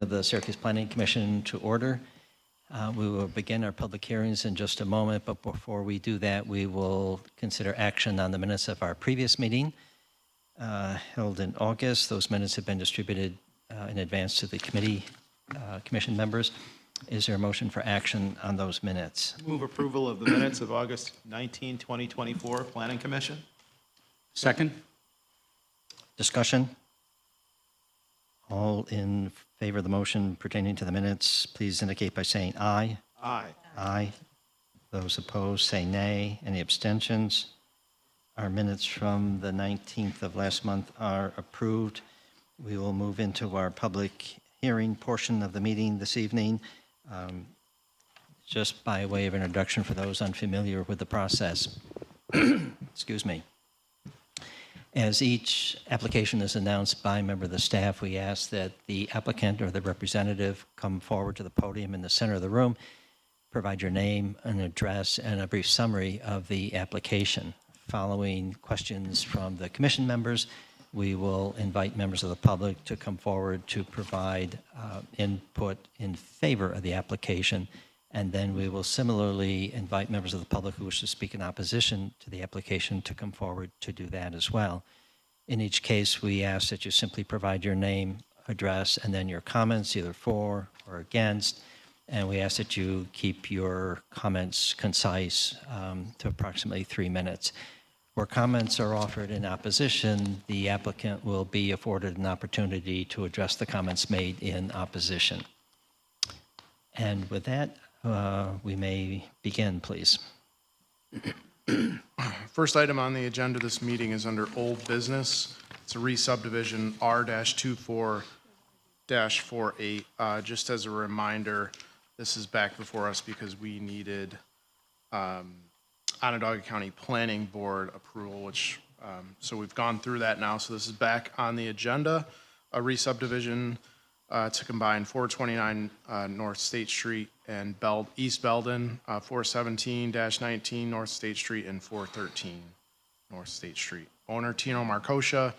the Syracuse Planning Commission to order. We will begin our public hearings in just a moment, but before we do that, we will consider action on the minutes of our previous meeting held in August. Those minutes have been distributed in advance to the commission members. Is there a motion for action on those minutes? Move approval of the minutes of August 19, 2024, Planning Commission. Second. Discussion? All in favor of the motion pertaining to the minutes, please indicate by saying aye. Aye. Aye. Those opposed, say nay. Any abstentions? Our minutes from the 19th of last month are approved. We will move into our public hearing portion of the meeting this evening. Just by way of introduction for those unfamiliar with the process, excuse me. As each application is announced by a member of the staff, we ask that the applicant or the representative come forward to the podium in the center of the room, provide your name, an address, and a brief summary of the application. Following questions from the commission members, we will invite members of the public to come forward to provide input in favor of the application, and then we will similarly invite members of the public who wish to speak in opposition to the application to come forward to do that as well. In each case, we ask that you simply provide your name, address, and then your comments, either for or against, and we ask that you keep your comments concise to approximately 3 minutes. Where comments are offered in opposition, the applicant will be afforded an opportunity to address the comments made in opposition. And with that, we may begin, please. First item on the agenda this meeting is under old business. It's a re-subdivision R-24-48. Just as a reminder, this is back before us because we needed Onondaga County Planning Board approval, which, so we've gone through that now. So this is back on the agenda, a re-subdivision to combine 429 North State Street and East Belden, 417-19 North State Street, and 413 North State Street. Owner Tino Marcoscia,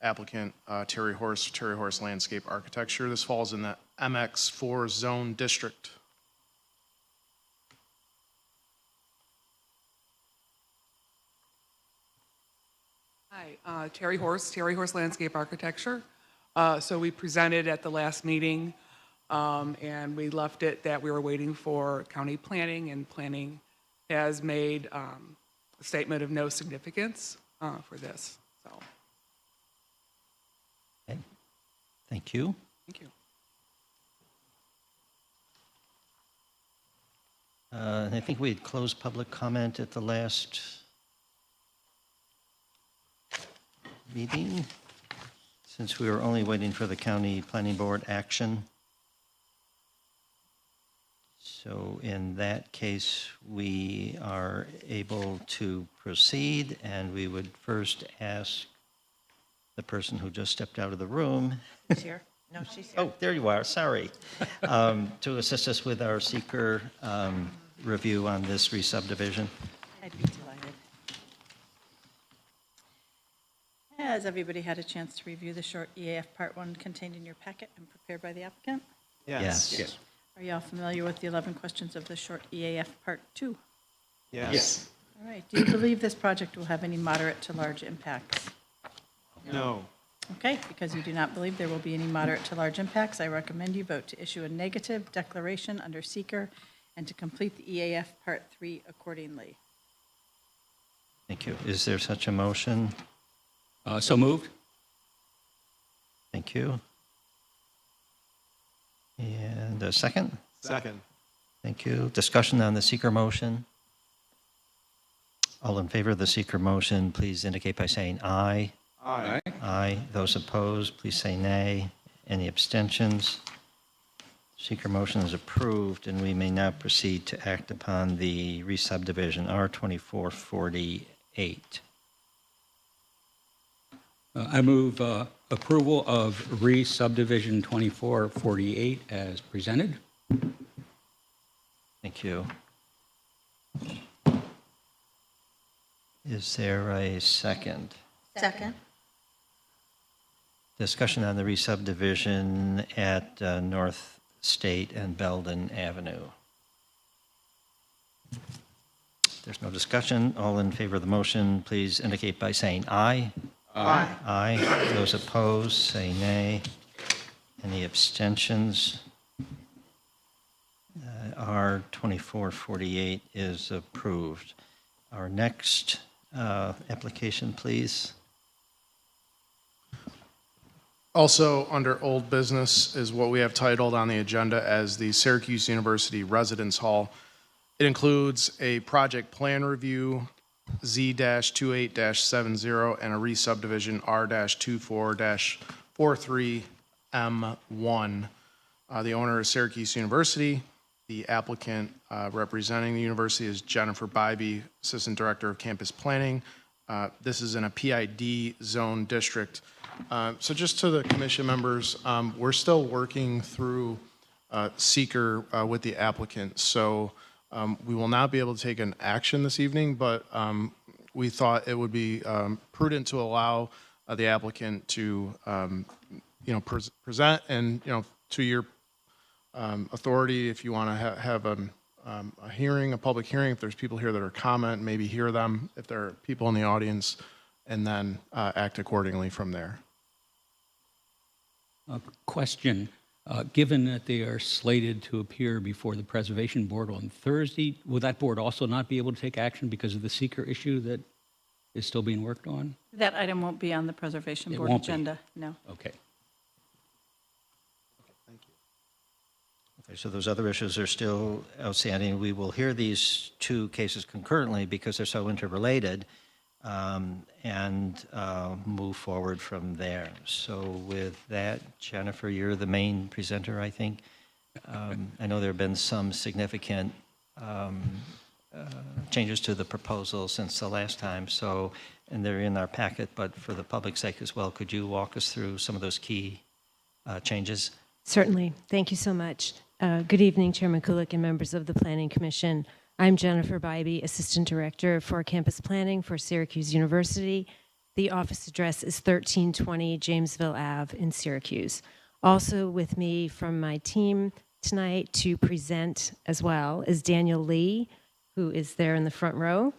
applicant Terry Horse Landscape Architecture. This falls in the MX4 zone district. Hi, Terry Horse Landscape Architecture. So we presented at the last meeting, and we left it that we were waiting for county planning, and planning has made a statement of no significance for this. So, Okay. Thank you. thank you. And I think we had closed public comment at the last meeting, since we were only waiting for the county planning board action. So in that case, we are able to proceed, and we would first ask the person who just stepped out of the room. She's here. No, she's here. Oh, there you are, sorry. To assist us with our seeker review on this re-subdivision. I'd be delighted. Has everybody had a chance to review the short EAF Part 1 contained in your packet and prepared by the applicant? Yes. Yes. Are you all familiar with the 11 questions of the short EAF Part 2? Yes. All right. Do you believe this project will have any moderate to large impacts? No. Okay, because you do not believe there will be any moderate to large impacts, I recommend you vote to issue a negative declaration under seeker and to complete the EAF Part 3 accordingly. Thank you. Is there such a motion? So moved. Thank you. And a second? Second. Thank you. Discussion on the seeker motion? All in favor of the seeker motion, please indicate by saying aye. Aye. Aye. Those opposed, please say nay. Any abstentions? Seeker motion is approved, and we may now proceed to act upon the re-subdivision R-24-48. I move approval of re-subdivision 2448 as presented. Thank you. Is there a second? Second. Discussion on the re-subdivision at North State and Belden Avenue. There's no discussion. All in favor of the motion, please indicate by saying aye. Aye. Aye. Those opposed, say nay. Any abstentions? R 2448 is approved. Our next application, please. Also, under old business is what we have titled on the agenda as the Syracuse University Residence Hall. It includes a project plan review, Z-28-70, and a re-subdivision R-24-43M1. The owner is Syracuse University. The applicant representing the university is Jennifer Bybee, Assistant Director of Campus Planning. This is in a PID zone district. So just to the commission members, we're still working through seeker with the applicant. So we will not be able to take an action this evening, but we thought it would be prudent to allow the applicant to, present and, to your authority, if you want to have a hearing, a public hearing, if there's people here that are comment, maybe hear them, if there are people in the audience, and then act accordingly from there. Question, given that they are slated to appear before the Preservation Board on Thursday, will that board also not be able to take action because of the seeker issue that is still being worked on? That item won't be on the Preservation It Board won't be. agenda, no. Okay. Okay, so those other issues are still outstanding. We will hear these two cases concurrently because they're so interrelated, and move forward from there. So with that, Jennifer, you're the main presenter, I think. I know there have been some significant changes to the proposal since the last time, so, and they're in our packet, but for the public's sake as well, could you walk us through some of those key changes? Certainly. Thank you so much. Good evening, Chairman Kulik and members of the Planning Commission. I'm Jennifer Bybee, Assistant Director for Campus Planning for Syracuse University. The office address is 1320 Jamesville Ave in Syracuse. Also with me from my team tonight to present as well is Daniel Lee, who is there in the front row,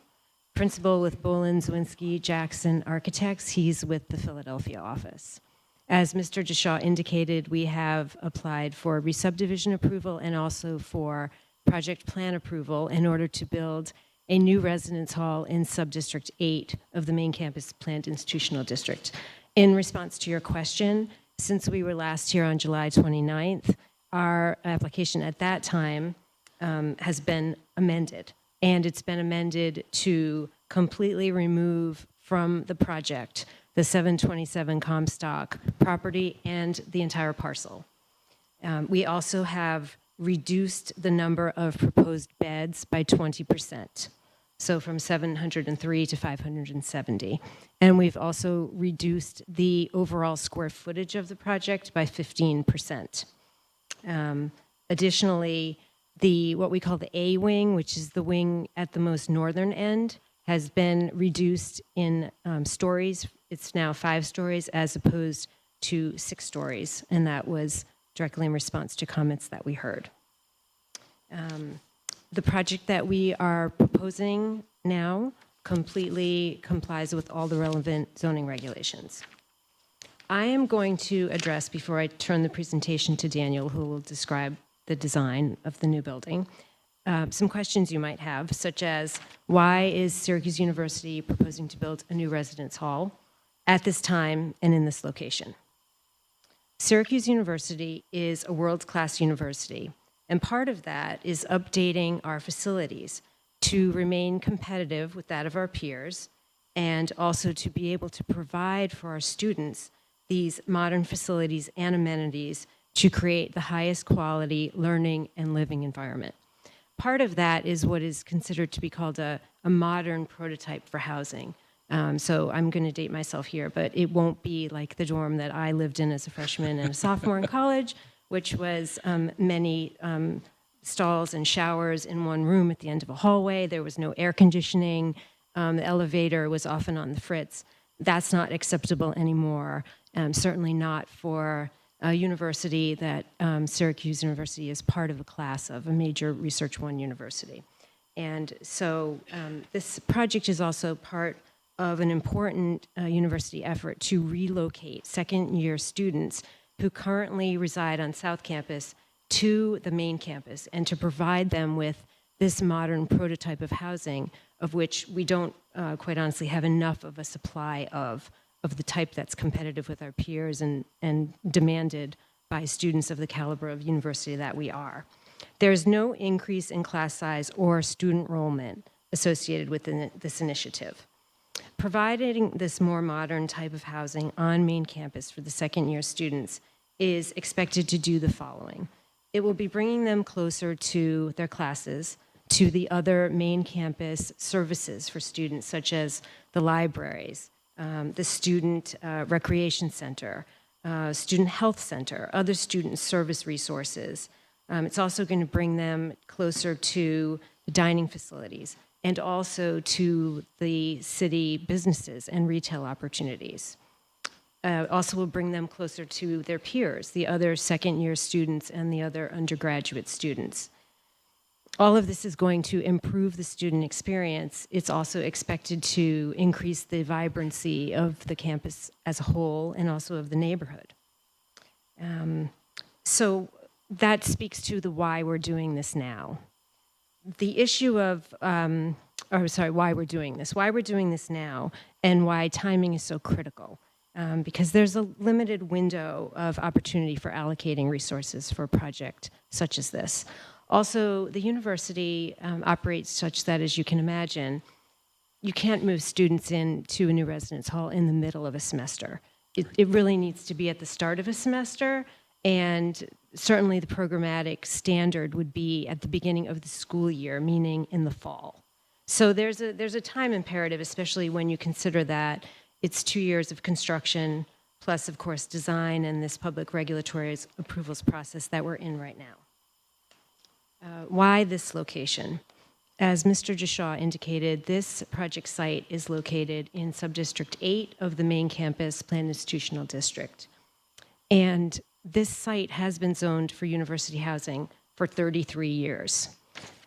principal with Bolin, Zwinski, Jackson Architects. He's with the Philadelphia office. As Mr. Deshaw indicated, we have applied for re-subdivision approval and also for project plan approval in order to build a new residence hall in Subdistrict 8 of the main campus planned institutional district. In response to your question, since we were last here on July 29th, our application at that time has been amended, and it's been amended to completely remove from the project the 727 Comstock property and the entire parcel. We also have reduced the number of proposed beds by 20%, so from 703 to 570. And we've also reduced the overall square footage of the project by 15%. Additionally, what we call the A wing, which is the wing at the most northern end, has been reduced in stories. It's now 5 stories as opposed to 6 stories, and that was directly in response to comments that we heard. The project that we are proposing now completely complies with all the relevant zoning regulations. I am going to address, before I turn the presentation to Daniel, who will describe the design of the new building, some questions you might have, such as why is Syracuse University proposing to build a new residence hall at this time and in this location? Syracuse University is a world-class university, and part of that is updating our facilities to remain competitive with that of our peers and also to be able to provide for our students these modern facilities and amenities to create the highest quality learning and living environment. Part of that is what is considered to be called a modern prototype for housing. So I'm going to date myself here, but it won't be like the dorm that I lived in as a freshman and a sophomore in college, which was many stalls and showers in one room at the end of a hallway. There was no air conditioning. The elevator was often on the fritz. that's not acceptable anymore, certainly not for a university that Syracuse University is part of a class of, a major Research One university. And so this project is also part of an important university effort to relocate second-year students who currently reside on South Campus to the main campus, and to provide them with this modern prototype of housing, of which we don't, quite honestly, have enough of a supply of the type that's competitive with our peers and demanded by students of the caliber of university that we are. There's no increase in class size or student enrollment associated with this initiative. Providing this more modern type of housing on main campus for the second-year students is expected to do the following. It will be bringing them closer to their classes, to the other main campus services for students, such as the libraries, the student recreation center, student health center, other student service resources. It's also going to bring them closer to the dining facilities and also to the city businesses and retail opportunities. Also will bring them closer to their peers, the other second-year students and the other undergraduate students. All of this is going to improve the student experience. It's also expected to increase the vibrancy of the campus as a whole and also of the neighborhood. So that speaks to the why we're doing this now. The issue of, why we're doing this now, and why timing is so critical. Because there's a limited window of opportunity for allocating resources for a project such as this. Also, the university operates such that, as you can imagine, you can't move students into a new residence hall in the middle of a semester. It really needs to be at the start of a semester, and certainly the programmatic standard would be at the beginning of the school year, meaning in the fall. So there's a time imperative, especially when you consider that it's 2 years of construction, plus, of course, design and this public regulatory approvals process that we're in right now. Why this location? As Mr. Jashaw indicated, this project site is located in Subdistrict 8 of the main campus Planned Institutional District. And this site has been zoned for university housing for 33 years.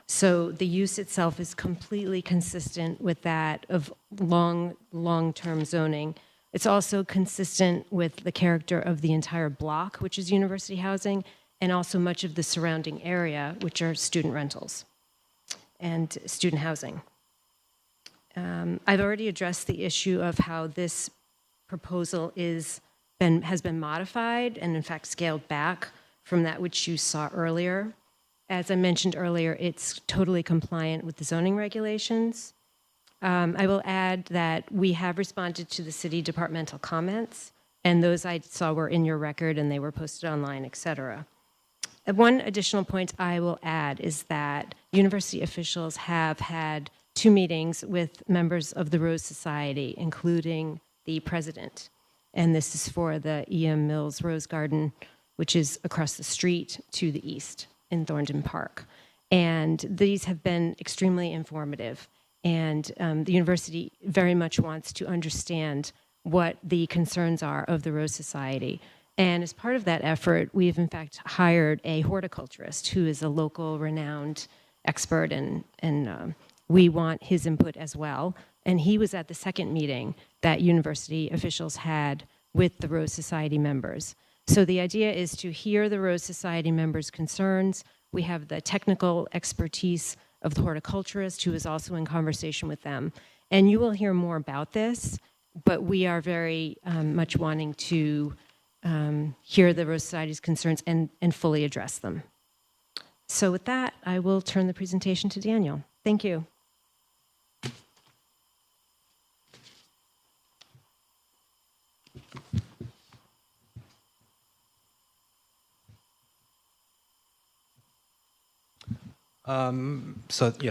So the use itself is completely consistent with that of long-term zoning. It's also consistent with the character of the entire block, which is university housing, and also much of the surrounding area, which are student rentals and student housing. I've already addressed the issue of how this proposal has been modified and, in fact, scaled back from that which you saw earlier. As I mentioned earlier, it's totally compliant with the zoning regulations. I will add that we have responded to the city departmental comments, and those I saw were in your record and they were posted online, et cetera. One additional point I will add is that university officials have had 2 meetings with members of the Rose Society, including the president. And this is for the E.M. Mills Rose Garden, which is across the street to the east in Thornton Park. And these have been extremely informative. And the university very much wants to understand what the concerns are of the Rose Society. And as part of that effort, we've in fact hired a horticulturist who is a local renowned expert, and we want his input as well. And he was at the second meeting that university officials had with the Rose Society members. So the idea is to hear the Rose Society members' concerns. We have the technical expertise of the horticulturist who is also in conversation with them. And you will hear more about this, but we are very much wanting to hear the Rose Society's concerns and fully address them. So with that, I will turn the presentation to Daniel. Thank you.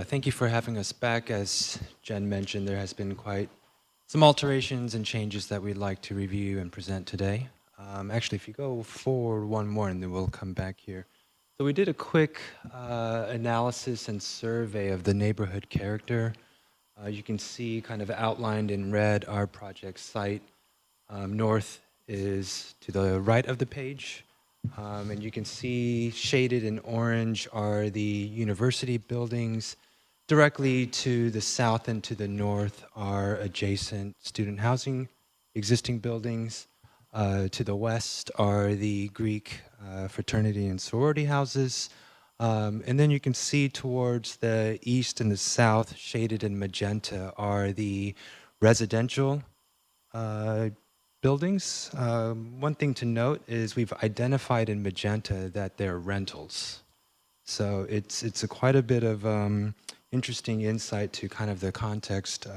Thank you for having us back. As Jen mentioned, there has been quite some alterations and changes that we'd like to review and present today. Actually, if you go forward one more, and then we'll come back here. So we did a quick analysis and survey of the neighborhood character You can see kind of outlined in red our project site. North is to the right of the page. And you can see shaded in orange are the university buildings. Directly to the south and to the north are adjacent student housing, existing buildings. To the west are the Greek fraternity and sorority houses. And then you can see towards the east and the south, shaded in magenta, are the residential buildings. One thing to note is we've identified in magenta that they're rentals. So it's quite a bit of interesting insight to kind of the context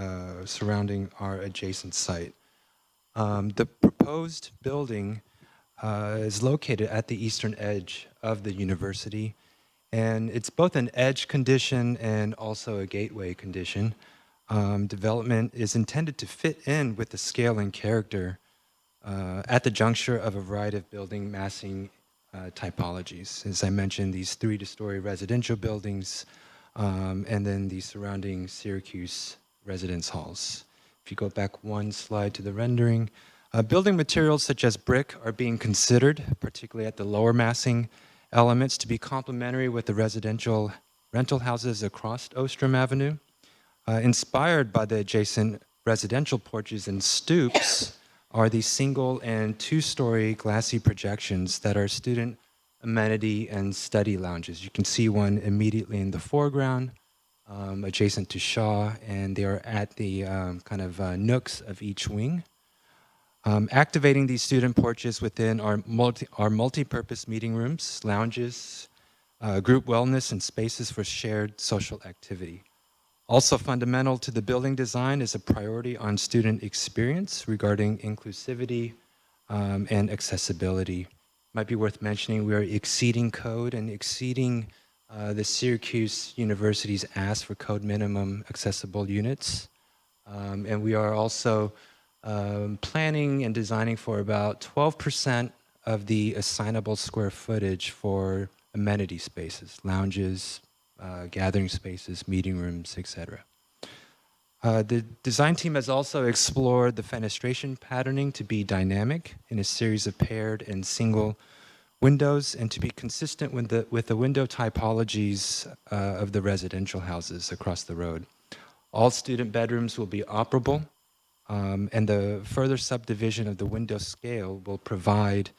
surrounding our adjacent site. The proposed building is located at the eastern edge of the university, and it's both an edge condition and also a gateway condition. Development is intended to fit in with the scale and character at the juncture of a variety of building massing typologies. As I mentioned, these 3-story residential buildings, and then the surrounding Syracuse residence halls. If you go back one slide to the rendering, building materials such as brick are being considered, particularly at the lower massing elements, to be complementary with the residential rental houses across Ostrom Avenue. Inspired by the adjacent residential porches and stoops are the single and 2-story glassy projections that are student amenity and study lounges. You can see one immediately in the foreground, adjacent to Shaw, and they are at the kind of nooks of each wing. Activating these student porches within our multi-purpose meeting rooms, lounges, group wellness, and spaces for shared social activity. Also fundamental to the building design is a priority on student experience regarding inclusivity and accessibility. Might be worth mentioning we are exceeding code and exceeding the Syracuse University's ask for code minimum accessible units. And we are also planning and designing for about 12% of the assignable square footage for amenity spaces, lounges, gathering spaces, meeting rooms, etc. The design team has also explored the fenestration patterning to be dynamic in a series of paired and single windows and to be consistent with the window typologies of the residential houses across the road. All student bedrooms will be operable, and the further subdivision of the window scale will provide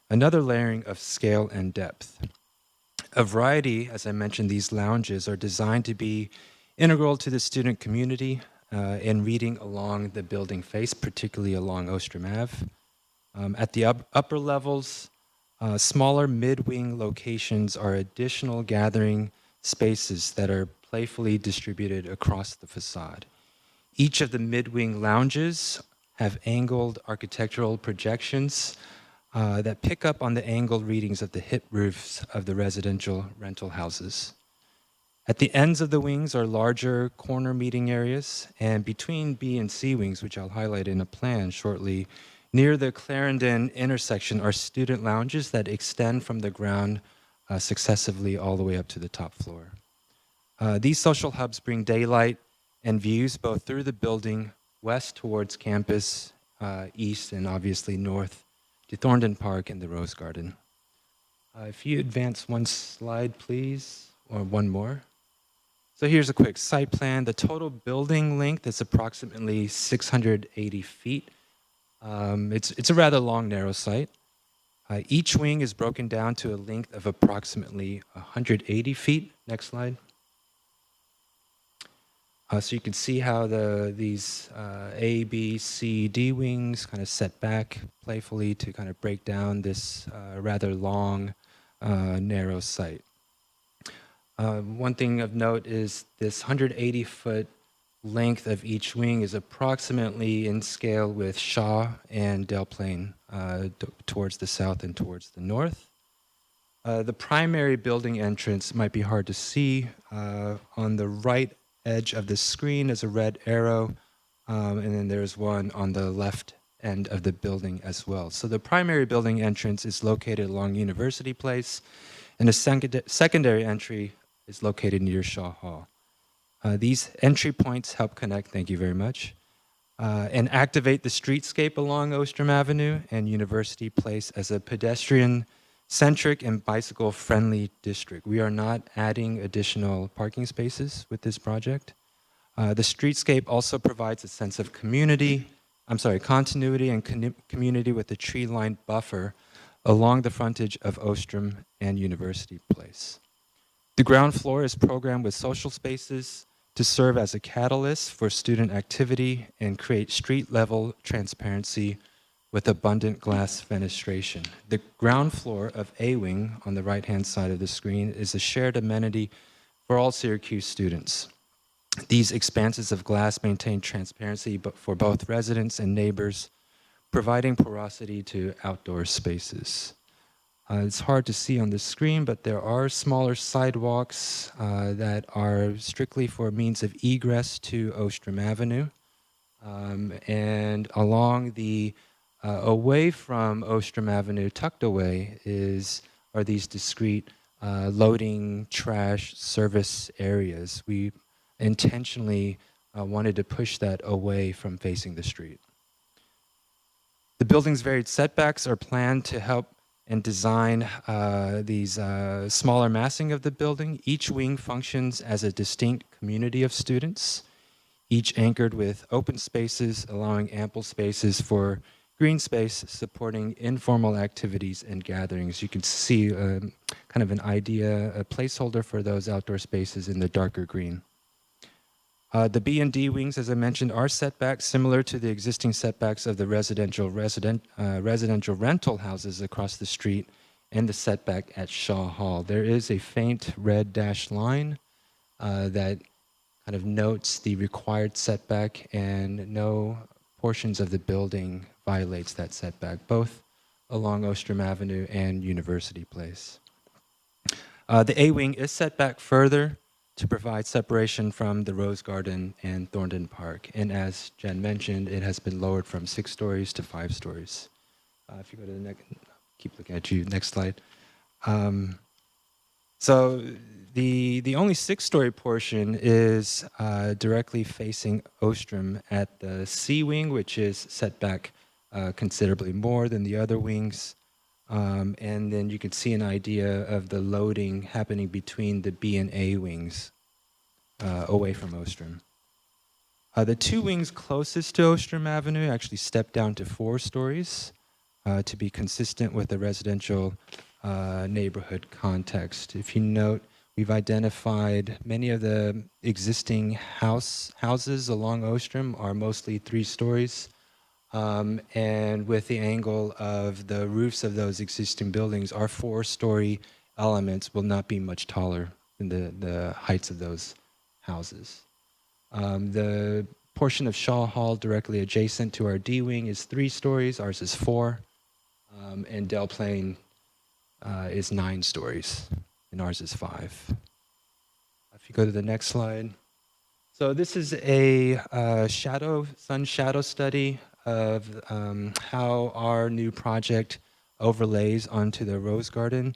another layering of scale and depth. A variety, as I mentioned, these lounges are designed to be integral to the student community in reading along the building face, particularly along Ostrom Ave. At the upper levels, smaller mid-wing locations are additional gathering spaces that are playfully distributed across the facade. Each of the mid-wing lounges have angled architectural projections that pick up on the angled readings of the hip roofs of the residential rental houses. At the ends of the wings are larger corner meeting areas, and between B and C wings, which I'll highlight in a plan shortly, near the Clarendon intersection are student lounges that extend from the ground successively all the way up to the top floor. These social hubs bring daylight and views both through the building, west towards campus, east, and obviously north to Thorndon Park and the Rose Garden. If you advance one slide, please, or one more. So here's a quick site plan. The total building length is approximately 680 feet. It's a rather long, narrow site. Each wing is broken down to a length of approximately 180 feet. Next slide. So you can see how these A, B, C, D wings kind of set back playfully to kind of break down this rather long, narrow site. One thing of note is this 180-foot length of each wing is approximately in scale with Shaw and Del Plaine towards the south and towards the north. The primary building entrance might be hard to see. On the right edge of the screen is a red arrow, and then there's one on the left end of the building as well. So the primary building entrance is located along University Place, and a secondary entry is located near Shaw Hall. These entry points help connect, thank you very much, and activate the streetscape along Ostrom Avenue and University Place as a pedestrian-centric and bicycle-friendly district. We are not adding additional parking spaces with this project. The streetscape also provides a sense of continuity and community with a tree-lined buffer along the frontage of Ostrom and University Place. The ground floor is programmed with social spaces to serve as a catalyst for student activity and create street-level transparency with abundant glass fenestration. The ground floor of A Wing on the right-hand side of the screen is a shared amenity for all Syracuse students. These expanses of glass maintain transparency for both residents and neighbors, providing porosity to outdoor spaces. It's hard to see on the screen, but there are smaller sidewalks that are strictly for means of egress to Ostrom Avenue. And along the, away from Ostrom Avenue, tucked away, are these discrete loading trash service areas. We intentionally wanted to push that away from facing the street. The building's varied setbacks are planned to help and design these smaller massing of the building. Each wing functions as a distinct community of students, each anchored with open spaces, allowing ample spaces for green space, supporting informal activities and gatherings. You can see kind of an idea, a placeholder for those outdoor spaces in the darker green. The B and D wings, as I mentioned, are setbacks similar to the existing setbacks of the residential rental houses across the street and the setback at Shaw Hall. There is a faint red dashed line that kind of notes the required setback, and no portions of the building violates that setback, both along Ostrom Avenue and University Place. The A wing is set back further to provide separation from the Rose Garden and Thorndon Park. And as Jen mentioned, it has been lowered from 6 stories to 5 stories. If you go to the next, keep looking at you, next slide. So the only 6-story portion is directly facing Ostrom at the C wing, which is set back considerably more than the other wings. And then you can see an idea of the loading happening between the B and A wings away from Ostrom. The 2 wings closest to Ostrom Avenue actually step down to 4 stories to be consistent with the residential neighborhood context. If you note, we've identified many of the existing houses along Ostrom are mostly 3 stories. And with the angle of the roofs of those existing buildings, our 4-story elements will not be much taller than the heights of those houses. The portion of Shaw Hall directly adjacent to our D wing is 3 stories, ours is 4, and Del Plain is 9 stories, and ours is 5. If you go to the next slide. So this is a sun shadow study of how our new project overlays onto the Rose Garden.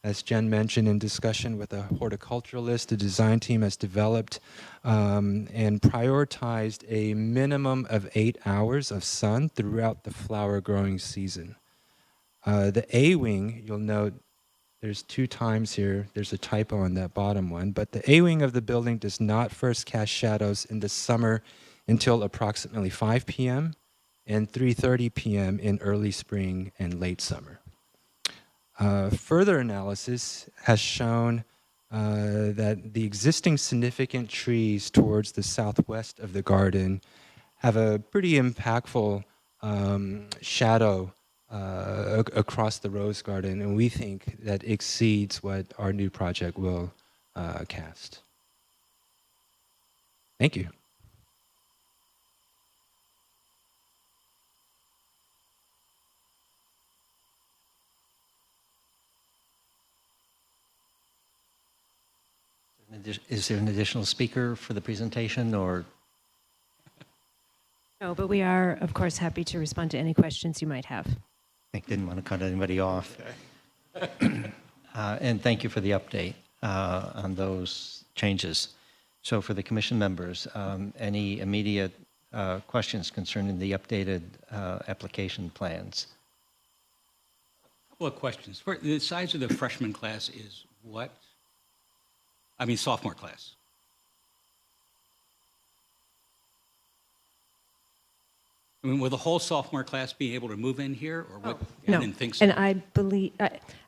As Jen mentioned, in discussion with a horticulturalist, the design team has developed and prioritized a minimum of 8 hours of sun throughout the flower growing season. The A wing, you'll note there's 2 times here, there's a typo on that bottom one, but the A wing of the building does not first cast shadows in the summer until approximately 5 p.m. and 3:30 p.m. in early spring and late summer. Further analysis has shown that the existing significant trees towards the southwest of the garden have a pretty impactful shadow across the Rose Garden, and we think that exceeds what our new project will cast. Thank you. Is there an additional speaker for the presentation, or? No, but we are, of course, happy to respond to any questions you might have. I didn't want to cut anybody off. And thank you for the update on those changes. So for the commission members, any immediate questions concerning the updated application plans? Couple of questions. The size of the freshman class is what? I mean, sophomore class. I mean, will the whole sophomore class be able to move in here, or what? I No. didn't think so. And I believe,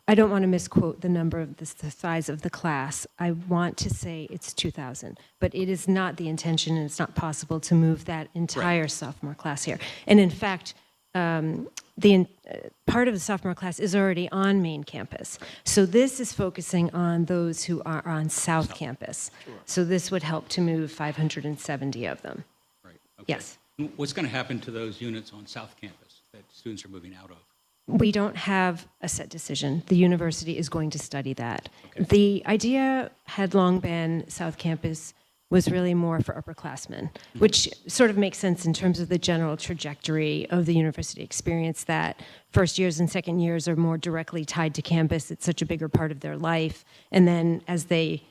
I don't want to misquote the number of the size of the class. I want to say it's 2,000, but it is not the intention, and it's not possible to move that entire sophomore class here. And in fact, part of the sophomore class is already on main campus. So this is focusing on those who are on South Campus. So this would help to move 570 of them. Right. Okay. Yes. What's going to happen to those units on South Campus that students are moving out of? We don't have a set decision. The university is going to study that. Okay. The idea had long been South Campus was really more for upperclassmen, which sort of makes sense in terms of the general trajectory of the university experience, that first years and second years are more directly tied to campus. It's such a bigger part of their life. And then as they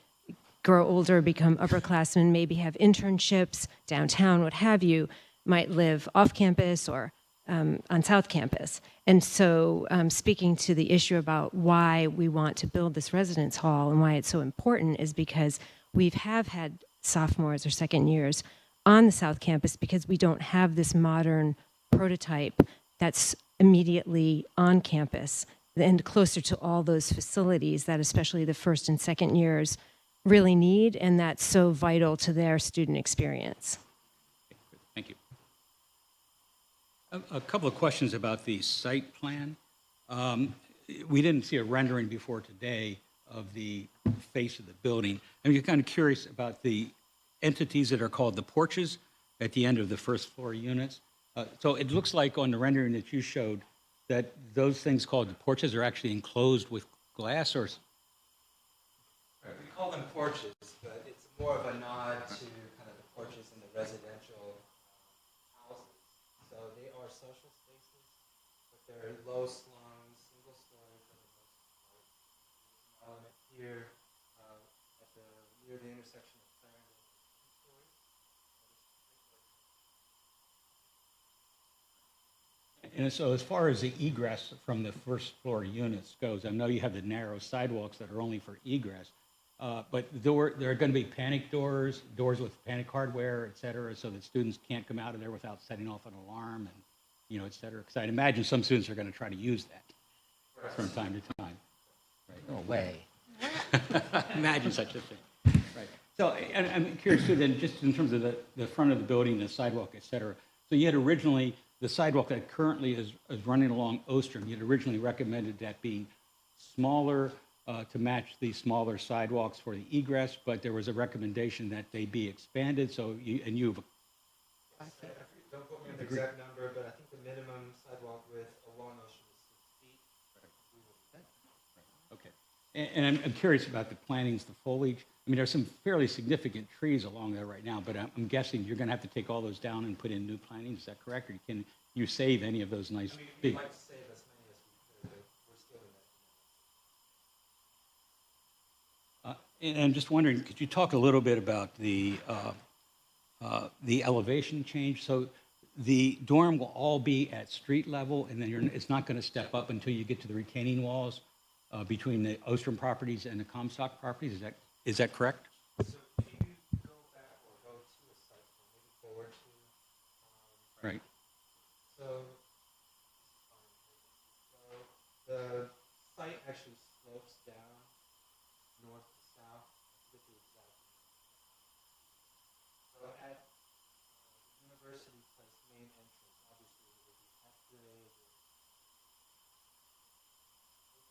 grow older, become upperclassmen, maybe have internships downtown, what have you, might live off campus or on South Campus. And so speaking to the issue about why we want to build this residence hall and why it's so important is because we have had sophomores or second years on the South Campus because we don't have this modern prototype that's immediately on campus and closer to all those facilities that especially the first and second years really need, and that's so vital to their student experience. Thank you. A couple of questions about the site plan. We didn't see a rendering before today of the face of the building. I'm kind of curious about the entities that are called the porches at the end of the first floor units. So it looks like on the rendering that you showed that those things called the porches are actually enclosed with glass, or? Right, we call them porches, but it's more of a nod to kind of the porches in the residential houses. So they are social spaces, but they're low slung, single story for the most part. There's an element here near the intersection of Clarendon and 2 stories. And so as far as the egress from the first floor units goes, I know you have the narrow sidewalks that are only for egress, but there are going to be panic doors with panic hardware, et cetera, so that students can't come out of there without setting off an alarm and, et cetera. Because I'd imagine some students are going to try to use that from time to time. Right. No way. Imagine such a thing. Right. So and I'm curious too, then, just in terms of the front of the building, the sidewalk, et cetera. So you had originally, the sidewalk that currently is running along Ostrom, you had originally recommended that being smaller to match the smaller sidewalks for the egress, but there was a recommendation that they be expanded, so you've... Don't quote me on the exact number, but I think the minimum sidewalk width along Ocean is 6 feet. Okay. And I'm curious about the plantings, the foliage. I mean, there's some fairly significant trees along there right now, but I'm guessing you're going to have to take all those down and put in new plantings. Is that correct? Or can you save any of those nice We'd big... like to save as many as we could, but we're still in that. And I'm just wondering, could you talk a little bit about the elevation change? So the dorm will all be at street level, and then it's not going to step up until you get to the retaining walls between the Ostrom properties and the Comstock properties. Is that correct? So if you go back or go to a site, or maybe forward to, Right. so the site actually slopes down north to south. This is exactly. So at the University Place main entrance, obviously there will be F-grade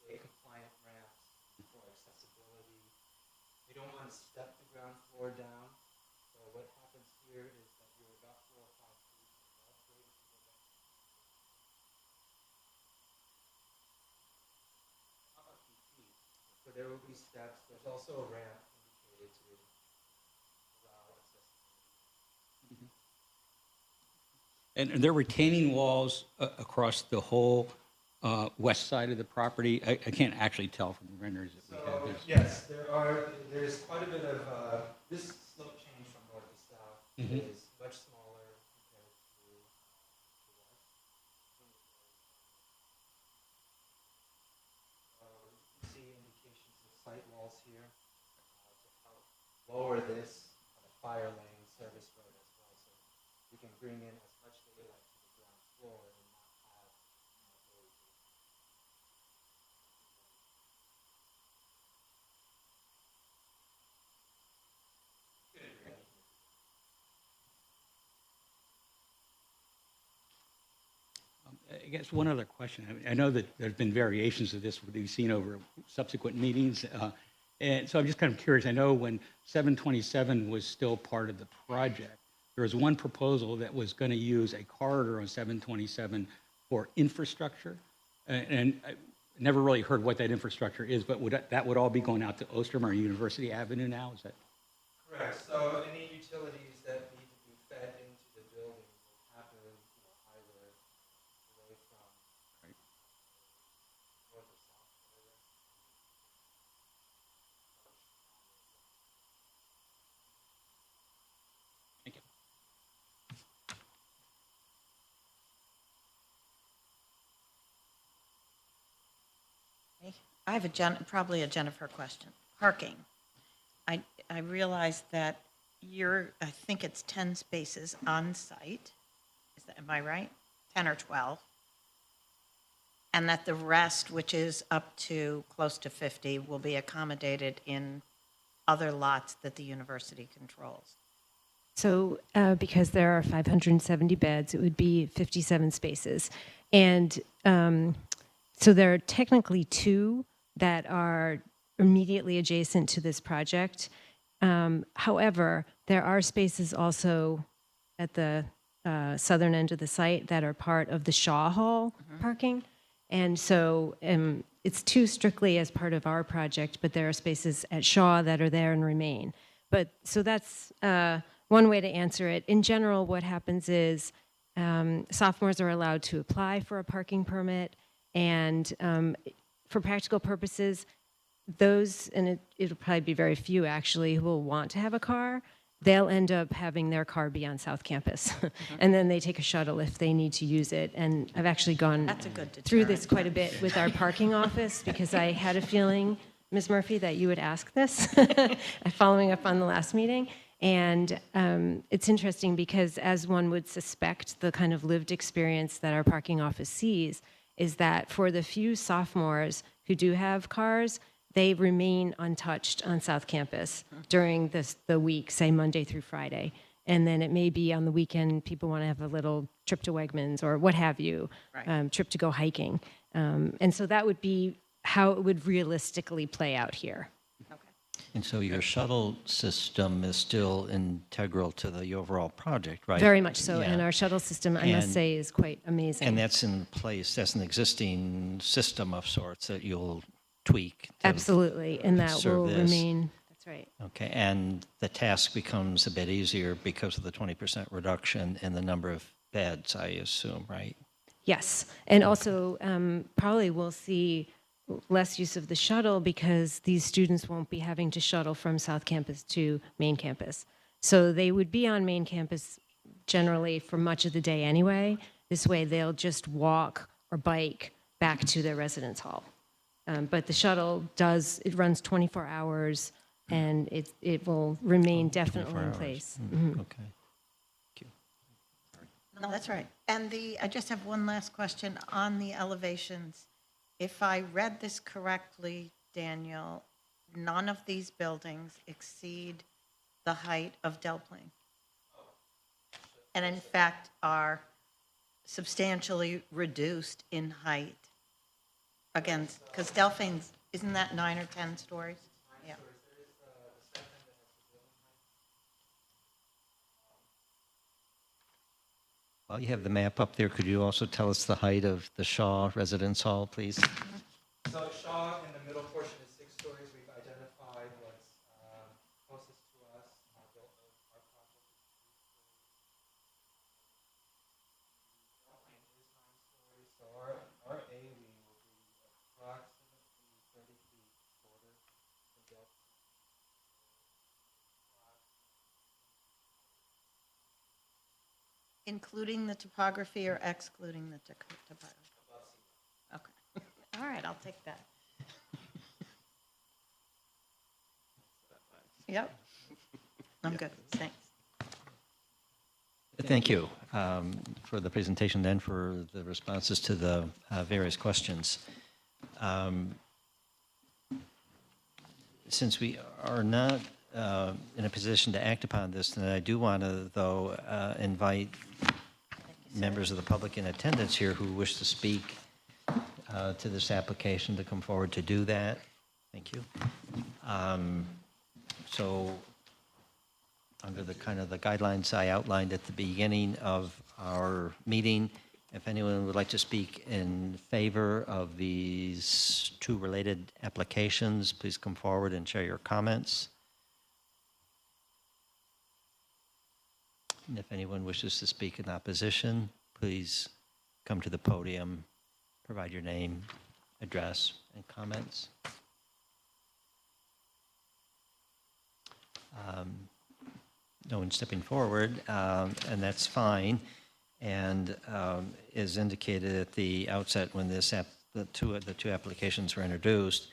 with compliant ramps for accessibility. We don't want to step the ground floor down. So what happens here is that you're about 4 or 5 feet above grade if you go back. About 2 feet. So there will be steps. There's also a ramp indicated to allow accessibility. And there are retaining walls across the whole west side of the property. I can't actually tell from the renderings that we have. So yes, there's quite a bit of this slope is much smaller compared to us. You see indications of site walls here to help lower this fire lane service road as well. So we can bring in as much daylight to the ground floor and not have those. I guess one other question. I know that there's been variations of this we've seen over subsequent meetings. And so I'm just kind of curious. I know when 727 was still part of the project, there was one proposal that was going to use a corridor on 727 for infrastructure. And I never really heard what that infrastructure is, but that would all be going out to Ostrom or University Avenue now? Is that? Correct. So any utilities that need to be fed into the building will happen, either away from north or south. Thank you. I have probably a Jennifer question. Parking. I realize that I think it's 10 spaces on site. Am I right? 10 or 12? And that the rest, which is up to close to 50, will be accommodated in other lots that the university controls. So because there are 570 beds, it would be 57 spaces. And so there are technically 2 that are immediately adjacent to this project. However, there are spaces also at the southern end of the site that are part of the Shaw Hall parking. And so it's 2 strictly as part of our project, but there are spaces at Shaw that are there and remain. But so that's one way to answer it. In general, what happens is sophomores are allowed to apply for a parking permit, and for practical purposes, those, and it'll probably be very few actually, who will want to have a car, they'll end up having their car be on South Campus. And then they take a shuttle if they need to use it. And I've actually gone That's a good through deterrent. this quite a bit with our parking office because I had a feeling, Ms. Murphy, that you would ask this following up on the last meeting. And it's interesting because as one would suspect, the kind of lived experience that our parking office sees is that for the few sophomores who do have cars, they remain untouched on South Campus during the week, say Monday through Friday. And then it may be on the weekend, people want to have a little trip to Wegmans or what have you, Right. trip to go hiking. And so that would be how it would realistically play out here. Okay. And so your shuttle system is still integral to the overall project, right? Very much so. Yeah. And our shuttle system, I must And- say, is quite amazing. And that's in place, that's an existing system of sorts that you'll tweak. to- Absolutely. And that serve will this. remain, that's right. Okay, and the task becomes a bit easier because of the 20% reduction in the number of beds, I assume, right? Yes, and also probably we'll see less use of the shuttle because these students won't be having to shuttle from South Campus to main campus. So they would be on main campus generally for much of the day anyway. This way they'll just walk or bike back to their residence hall. But the shuttle it runs 24 hours and it will remain definitely 24 in hours. place. Okay. No, that's right. And I just have one last question on the elevations. If I read this correctly, Daniel, none of these buildings exceed the height of Del Plaine. And in fact are substantially reduced in height. Again, because Del Plaine's, isn't that 9 or 10 stories? Yeah. While you have the map up there, could you also tell us the height of the Shaw Residence Hall, please? So Shaw in the middle portion is 6 stories. We've identified what's closest to us. Our project is 3 stories. Delphine is 9 stories. So our A wing will be approximately 30 feet shorter than Delphine. including the topography or excluding the topography? Okay. All right, I'll take that. Yep. I'm good, thanks. Thank you for the presentation and for the responses to the various questions. Since we are not in a position to act upon this, then I do want to, though, invite members of the public in attendance here who wish to speak to this application to come forward to do that. Thank you. So under the kind of the guidelines I outlined at the beginning of our meeting, if anyone would like to speak in favor of these two related applications, please come forward and share your comments. And if anyone wishes to speak in opposition, please come to the podium, provide your name, address, and comments. No one stepping forward, and that's fine. And as indicated at the outset when the two applications were introduced,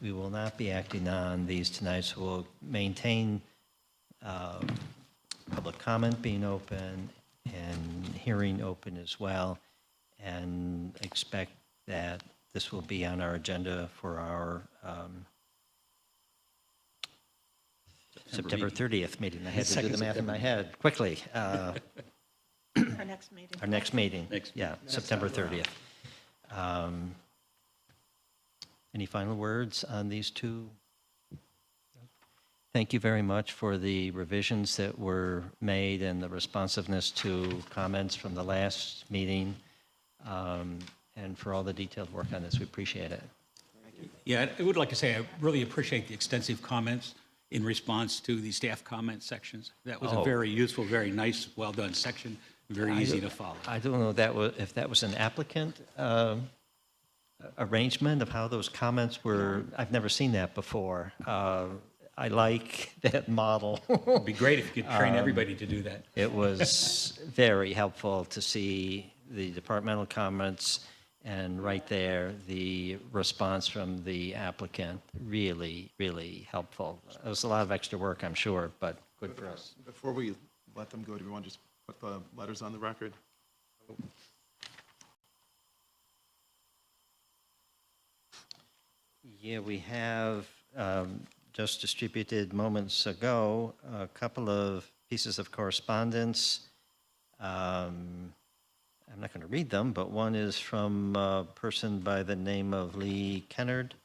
we will not be acting on these tonight, so we'll maintain public comment being open and hearing open as well, and expect that this will be on our agenda for our September 30th meeting. I had to do the math in my head quickly. Our next meeting. Our next meeting, yeah, September 30th. Any final words on these two? Thank you very much for the revisions that were made and the responsiveness to comments from the last meeting, and for all the detailed work on this. We appreciate it. Yeah, I would like to say I really appreciate the extensive comments in response to the staff comment sections. That was a very useful, very nice, well-done section, very easy to follow. I don't know if that was an applicant arrangement of how those comments were. I've never seen that before. I like that model. It'd be great if you could train everybody to do that. It was very helpful to see the departmental comments and right there, the response from the applicant, really, really helpful. It was a lot of extra work, I'm sure, but good for us. Before we let them go, do we want to just put the letters on the record? Yeah, we have just distributed moments ago a couple of pieces of correspondence. I'm not going to read them, but one is from a person by the name of Lee Kennard,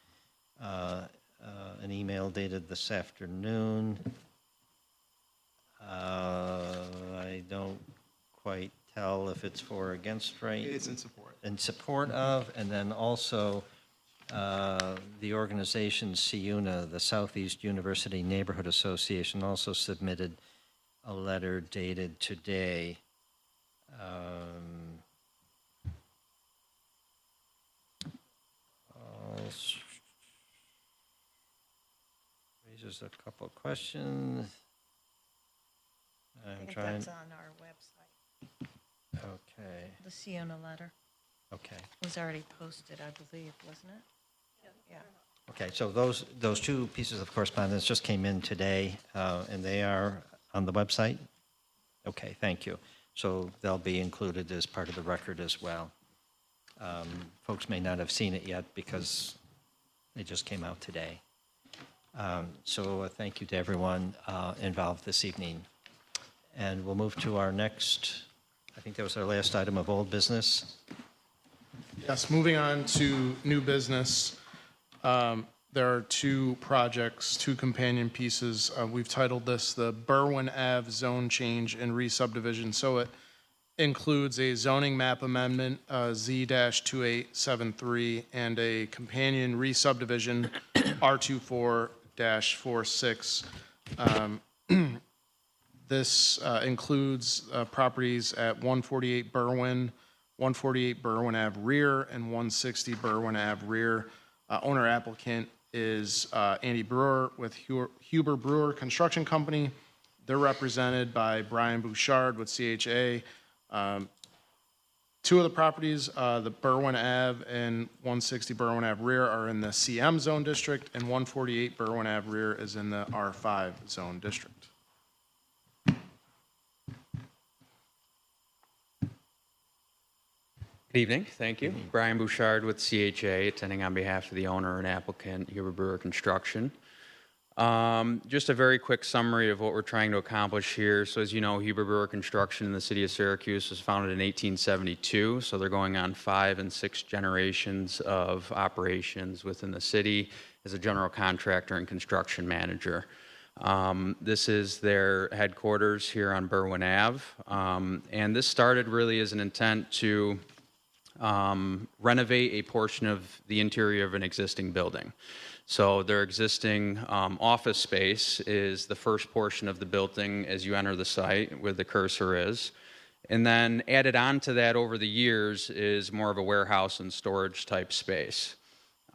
an email dated this afternoon. I don't quite tell if it's for or against, right? It's in support. In support of, and then also the organization SIUNA, the Southeast University Neighborhood Association, also submitted a letter dated today. Raises a couple of questions. I I'm think trying. that's on our website, Okay. the Sienna letter. Okay. It was already posted, I believe, wasn't it? Yeah. Okay. So those two pieces of correspondence just came in today, and they are on the website. Okay. Thank you. So they'll be included as part of the record as well. Folks may not have seen it yet because they just came out today. So thank you to everyone involved this evening. And we'll move to our next, I think that was our last item of old business. Yes, moving on to new business. There are two projects, two companion pieces. We've titled this the Berwyn Ave Zone Change and Re-Subdivision. So it includes a zoning map amendment, Z-2873, and a companion re-subdivision, R24-46. This includes properties at 148 Berwyn, 148 Berwyn Ave Rear, and 160 Berwyn Ave Rear. Owner applicant is Andy Brewer with Huber Brewer Construction Company. They're represented by Brian Bouchard with CHA, Two of the properties, the Berwyn Ave and 160 Berwyn Ave rear are in the CM zone district, and 148 Berwyn Ave rear is in the R5 zone district. Good evening, thank you. Brian Bouchard with CHA, attending on behalf of the owner and applicant, Huber Brewer Construction. Just a very quick summary of what we're trying to accomplish here. So as you know, Huber Brewer Construction in the city of Syracuse was founded in 1872, so they're going on 5 and 6 generations of operations within the city as a general contractor and construction manager. This is their headquarters here on Berwyn Ave, and this started really as an intent to renovate a portion of the interior of an existing building. So their existing office space is the first portion of the building as you enter the site where the cursor is. And then added on to that over the years is more of a warehouse and storage type space.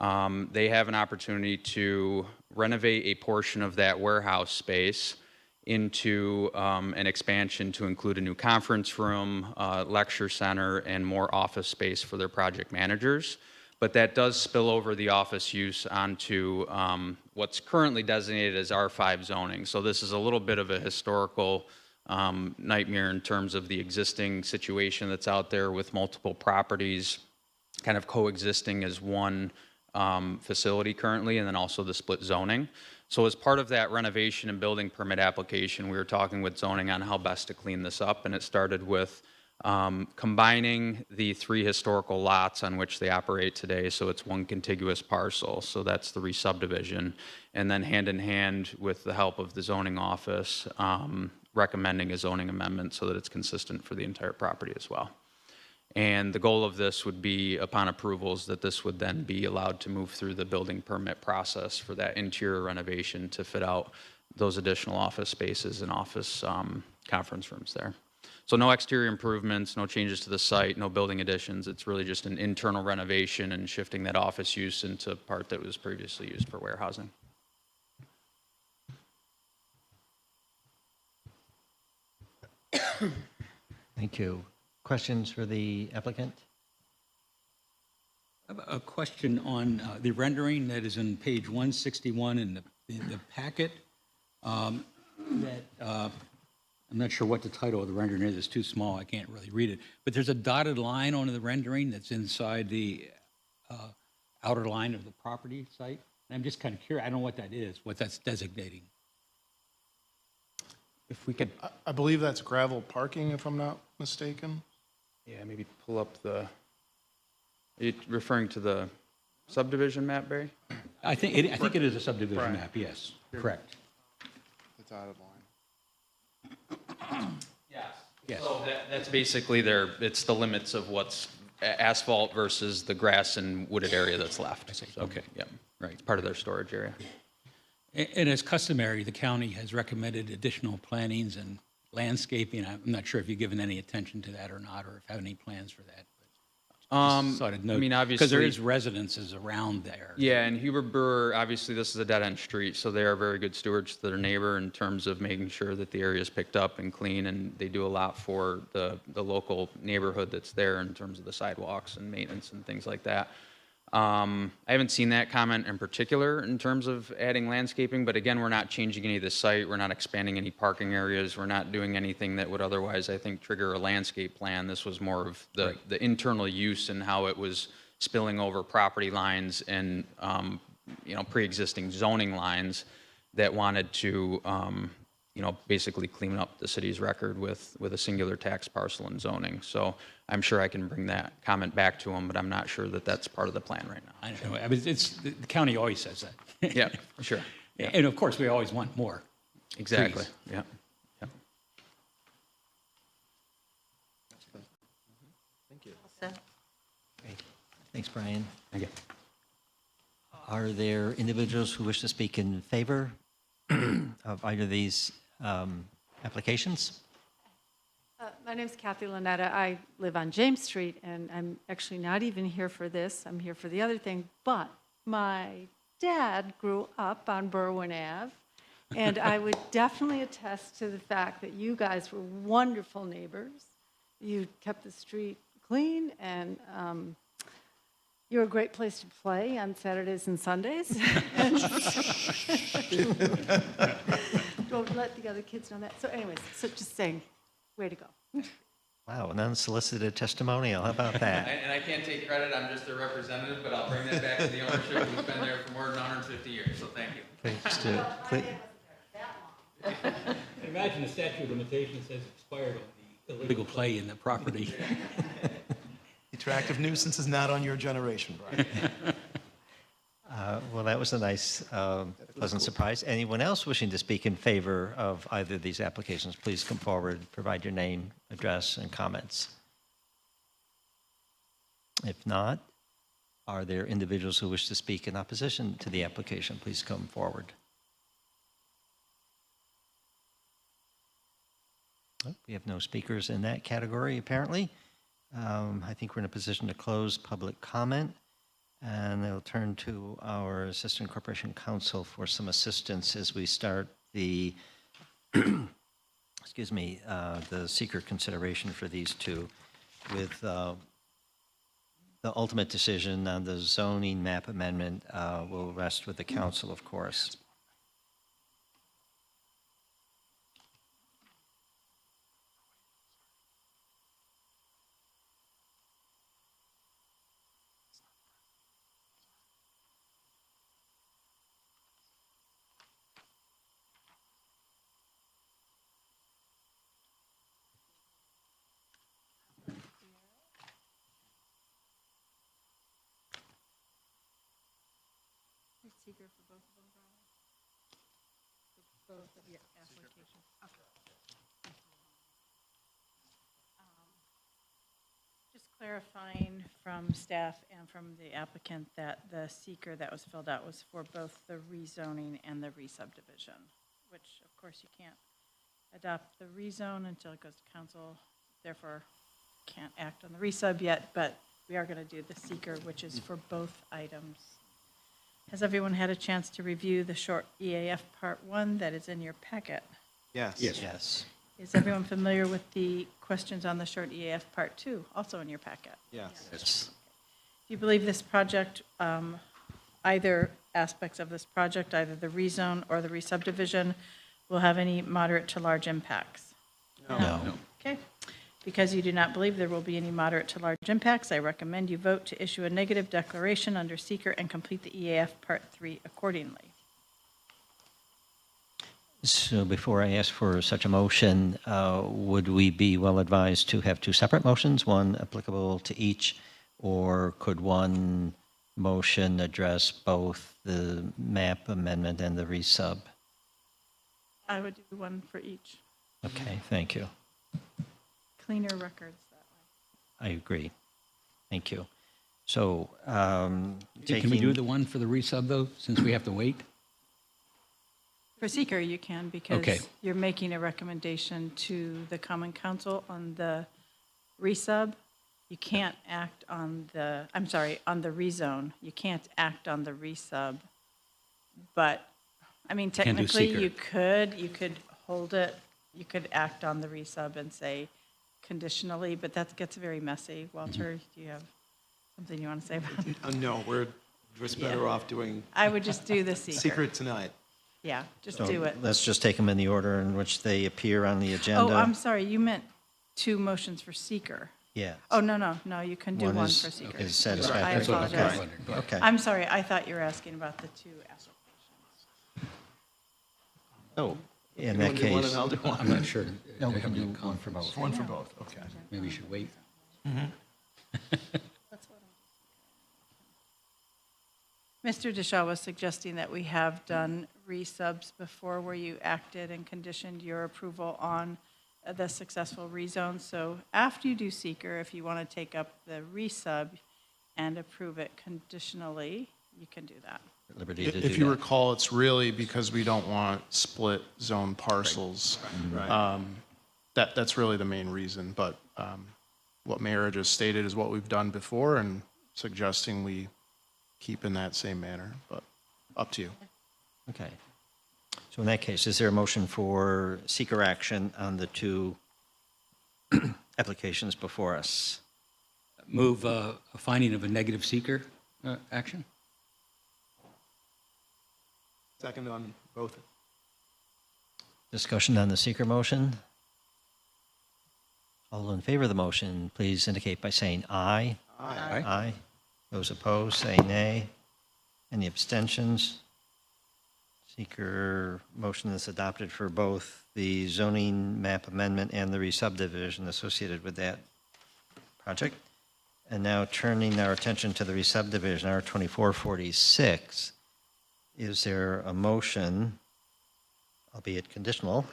They have an opportunity to renovate a portion of that warehouse space into an expansion to include a new conference room, lecture center, and more office space for their project managers. But that does spill over the office use onto what's currently designated as R5 zoning. So this is a little bit of a historical nightmare in terms of the existing situation that's out there with multiple properties kind of coexisting as one facility currently, and then also the split zoning. So as part of that renovation and building permit application, we were talking with zoning on how best to clean this up, and it started with combining the 3 historical lots on which they operate today, so it's one contiguous parcel, so that's the re-subdivision, and then hand in hand with the help of the zoning office, recommending a zoning amendment so that it's consistent for the entire property as well. And the goal of this would be, upon approvals, that this would then be allowed to move through the building permit process for that interior renovation to fit out those additional office spaces and office conference rooms there. So no exterior improvements, no changes to the site, no building additions. It's really just an internal renovation and shifting that office use into part that was previously used for warehousing. Thank you. Questions for the applicant? I have a question on the rendering that is on page 161 in the packet. I'm not sure what the title of the rendering is. It's too small. I can't really read it. But there's a dotted line on the rendering that's inside the outer line of the property site. And I'm just kind of curious. I don't know what that is, what that's designating. If we could, I believe that's gravel parking, if I'm not mistaken. yeah, maybe pull up the, are you referring to the subdivision map, Barry? I think it is a subdivision Right. map, yes, correct. The dotted line. Yes. Yes. So that's basically it's the limits of what's asphalt versus the grass and wooded area that's left. So, Okay. Yeah, right, it's part of their storage area. And as customary, the county has recommended additional plantings and landscaping. I'm not sure if you've given any attention to that or not, or if you have any plans for that. I mean, obviously. Because there is residences around there. Yeah, and Huber Brewer, obviously, this is a dead-end street, so they are very good stewards to their neighbor in terms of making sure that the area is picked up and clean, and they do a lot for the local neighborhood that's there in terms of the sidewalks and maintenance and things like that. I haven't seen that comment in particular in terms of adding landscaping, but again, we're not changing any of the site, we're not expanding any parking areas, we're not doing anything that would otherwise, I think, trigger a landscape plan. This was more of the internal use and how it was spilling over property lines and, pre-existing zoning lines that wanted to, basically clean up the city's record with a singular tax parcel and zoning. So I'm sure I can bring that comment back to them, but I'm not sure that that's part of the plan right now. I don't know. I mean, the county always says that. Yeah, sure. Yeah. And of course, we always want more. Exactly, trees. yeah. So, Thanks, Brian. Thank you. Are there individuals who wish to speak in favor of either of these applications? My name's Kathy Lynetta. I live on James Street, and I'm actually not even here for this. I'm here for the other thing. But my dad grew up on Berwyn Ave, and I would definitely attest to the fact that you guys were wonderful neighbors, You kept the street clean, and you're a great place to play on Saturdays and Sundays. Don't let the other kids know that. So anyways, so just saying, way to go. Wow, an unsolicited testimonial. How about that? And I can't take credit, I'm just a representative, but I'll bring that back to the ownership who's been there for more than 150 years, so thank you. Imagine the statute of limitations says expired on the illegal play in the property. Attractive nuisance is not on your generation, Brian. Well, that was a nice, pleasant surprise. Anyone else wishing to speak in favor of either of these applications, please come forward, provide your name, address, and comments. If not, are there individuals who wish to speak in opposition to the application? Please come forward. Oh, we have no speakers in that category, apparently. I think we're in a position to close public comment. And I'll turn to our Assistant Corporation Counsel for some assistance as we start the, excuse me, the seeker consideration for these two, with the ultimate decision on the zoning map amendment will rest with the council, of course. Seeker for both of them, Brian? For both of your applications? Okay. Just clarifying from staff and from the applicant that the seeker that was filled out was for both the rezoning and the re-subdivision, which of course you can't adopt the rezone until it goes to council, therefore can't act on the resub yet, but we are going to do the seeker, which is for both items. Has everyone had a chance to review the short EAF Part 1 that is in your packet? Yes. Yes. Is everyone familiar with the questions on the short EAF Part 2, also in your packet? Yes. Yes. Do you believe this project, either aspects of this project, either the rezone or the re-subdivision, will have any moderate to large impacts? No. Okay. Because you do not believe there will be any moderate to large impacts, I recommend you vote to issue a negative declaration under seeker and complete the EAF Part 3 accordingly. So before I ask for such a motion, would we be well advised to have two separate motions, one applicable to each, or could one motion address both the map amendment and the resub? I would do one for each. Okay, thank you. Cleaner records that way. I agree. Thank you. So, Can we do the one for the resub, though, since we have to wait? For seeker, you can, Okay. because you're making a recommendation to the common council on the resub. You can't act on the, I'm sorry, on the rezone. You can't act on the resub. But, I mean, Can't do technically, seeker. you could hold it, you could act on the resub and say conditionally, but that gets very messy. Walter, do you have something you want to say about it? No, we're just better off doing I would just do the seeker. secret tonight. Yeah, just so do it. let's just take them in the order in which they appear on the agenda. Oh, I'm sorry, you meant two motions for seeker. Yeah. Oh, no, you can do one is- for seeker. is satisfactory. I That's what I was apologize. wondering. Okay. I'm sorry, I thought you were asking about the two applications. Oh, in You that wanna do one case, and I'll do one? I'm not sure. No, we I can haven't do come one for both. One for both, okay. Maybe we should wait. Mr. DeShaw was suggesting that we have done resubs before where you acted and conditioned your approval on the successful rezone. So after you do seeker, if you want to take up the resub and approve it conditionally, you can do that. at liberty to do If you that. recall, it's really because we don't want split zone parcels. That's really the main reason, but what Mayor just stated is what we've done before and suggesting we keep in that same manner, but up to you. Okay. So in that case, is there a motion for seeker action on the two applications before us. Move a finding of a negative seeker action? Second on both. Discussion on the seeker motion. All in favor of the motion, please indicate by saying aye. Aye. Aye. Those opposed, say nay. Any abstentions? Seeker motion is adopted for both the zoning map amendment and the re-subdivision associated with that project. And now turning our attention to the re-subdivision, R2446. Is there a motion, albeit conditional,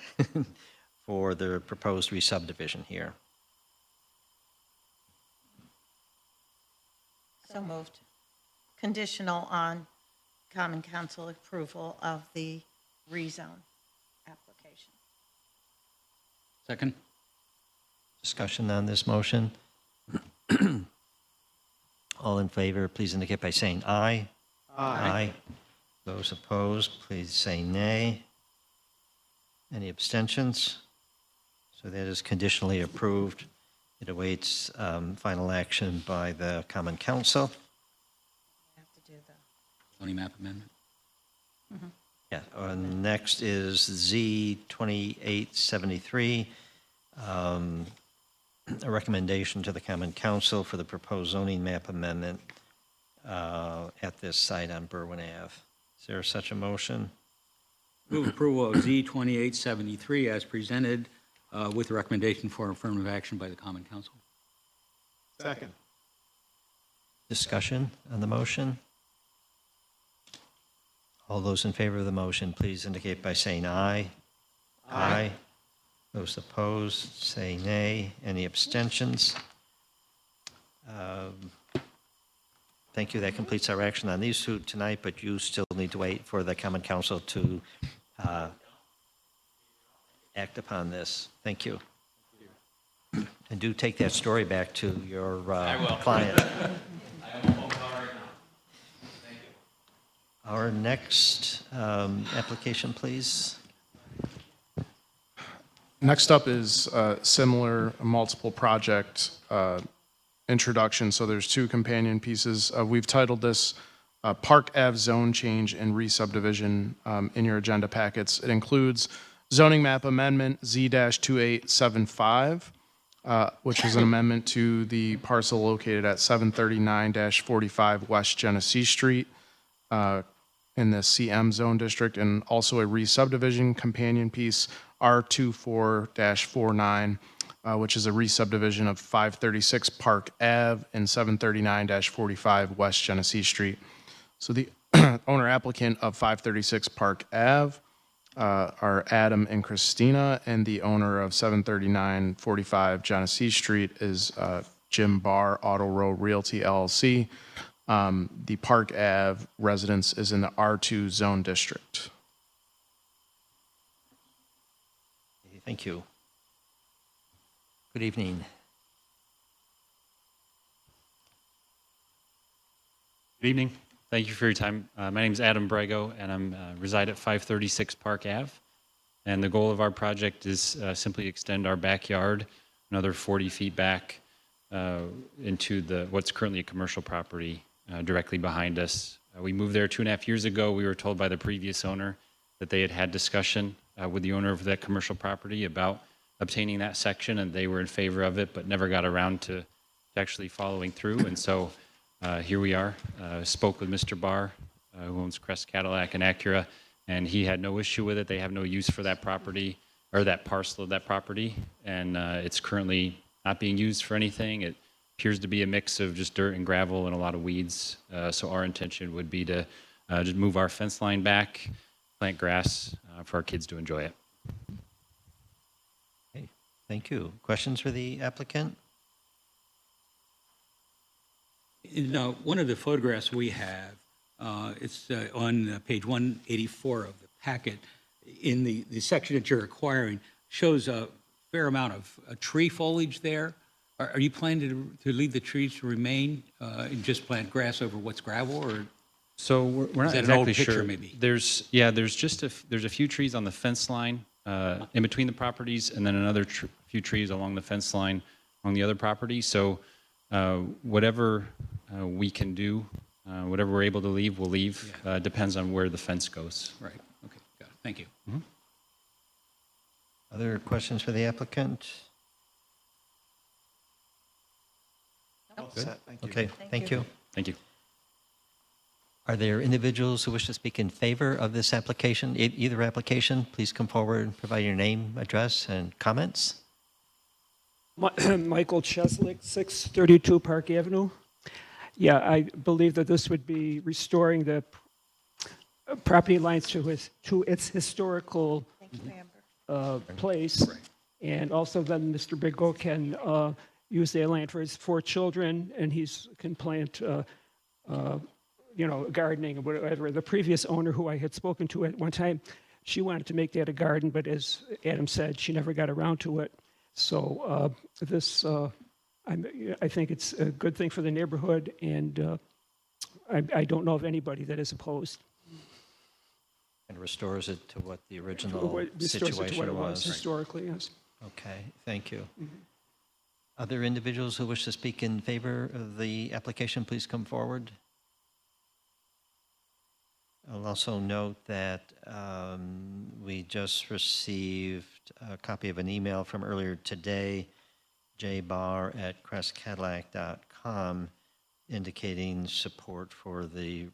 for the proposed re-subdivision here? So moved. Conditional on Common Council approval of the rezone application. Second? Discussion on this motion? All in favor, please indicate by saying aye. Aye. Those opposed, please say nay. Any abstentions? So that is conditionally approved. It awaits final action by the Common Council. We have to do the, Zoning map amendment? Yeah, next is Z2873, a recommendation to the Common Council for the proposed zoning map amendment at this site on Berwyn Ave. Is there such a motion? Move approval of Z 2873 as presented with recommendation for affirmative action by the Common Council. Second. Discussion on the motion? All those in favor of the motion, please indicate by saying aye. Aye. Those opposed, say nay. Any abstentions? Thank you. That completes our action on these two tonight, but you still need to wait for the Common Council to act upon this. Thank you. And do take that story back to your client. Our next application, please. Next up is similar multiple project introduction. So there's two companion pieces. We've titled this Park Ave Zone Change and Re-Subdivision in your agenda packets. It includes zoning map amendment Z-2875, which is an amendment to the parcel located at 739-45 West Genesee Street in the CM zone district, and also a re-subdivision companion piece, R24-49, which is a re-subdivision of 536 Park Ave and 739-45 West Genesee Street. So the owner applicant of 536 Park Ave are Adam and Christina, and the owner of 739-45 Genesee Street is Jim Barr Auto Row Realty LLC. The Park Ave residence is in the R2 zone district. Thank you. Good evening. Good evening. Thank you for your time. My name is Adam Brego, and I reside at 536 Park Ave. And the goal of our project is simply extend our backyard another 40 feet back into what's currently a commercial property directly behind us. We moved there 2.5 years ago. We were told by the previous owner that they had had discussion with the owner of that commercial property about obtaining that section, and they were in favor of it, but never got around to actually following through. And so here we are. Spoke with Mr. Barr, who owns Crest Cadillac and Acura, and he had no issue with it. They have no use for that property or that parcel of that property, and it's currently not being used for anything. It appears to be a mix of just dirt and gravel and a lot of weeds. So our intention would be to just move our fence line back, plant grass for our kids to enjoy it. Okay, thank you. Questions for the applicant? In one of the photographs we have, it's on page 184 of the packet, in the section that you're acquiring, shows a fair amount of tree foliage there. Are you planning to leave the trees to remain and just plant grass over what's gravel, or So we're not is that an old exactly picture sure. maybe? There's just there's a few trees on the fence line in between the properties, and then another few trees along the fence line on the other property. So whatever we can do, whatever we're able to leave, we'll leave. Depends on where the fence goes. Right, okay, got it, thank you. Other questions for the applicant? Good. Okay, thank you. Thank you. Are there individuals who wish to speak in favor of this application, either application? Please come forward and provide your name, address, and comments. Michael Cheslick, 632 Park Avenue. Yeah, I believe that this would be restoring the property lines to its historical place. And also then Mr. Bigo can use that land for his 4 children, and can plant gardening or whatever. The previous owner who I had spoken to at one time, she wanted to make that a garden, but as Adam said, she never got around to it. So I think it's a good thing for the neighborhood, and I don't know of anybody that is opposed. And restores it to what the original Restores it to what situation it was was. historically, yes. Okay, thank you. Other individuals who wish to speak in favor of the application, please come forward. I'll also note that we just received a copy of an email from earlier today, jbar@crestcadillac.com, indicating support for the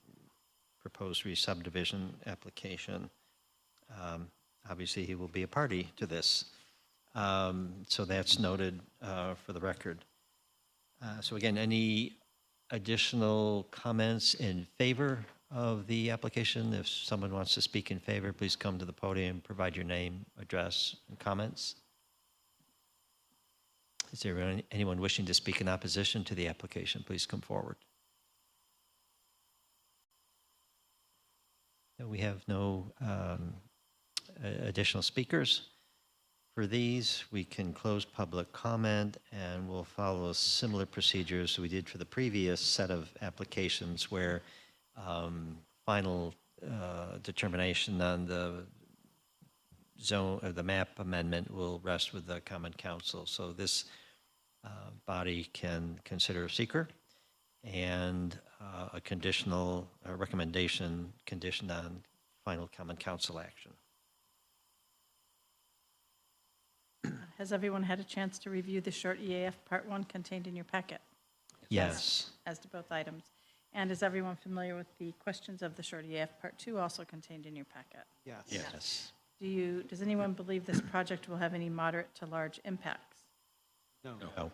proposed re-subdivision application. Obviously, he will be a party to this. So that's noted for the record. So again, any additional comments in favor of the application? If someone wants to speak in favor, please come to the podium, provide your name, address, and comments. Is there anyone wishing to speak in opposition to the application? Please come forward. We have no additional speakers. For these, we can close public comment, and we'll follow similar procedures we did for the previous set of applications, where final determination on the zone or the map amendment will rest with the Common Council. So this body can consider a seeker and a conditional recommendation conditioned on final Common Council action. Has everyone had a chance to review the short EAF Part 1 contained in your packet? Yes. As to both items. And is everyone familiar with the questions of the short EAF Part 2 also contained in your packet? Yes. Yes. Does anyone believe this project will have any moderate to large impacts? No.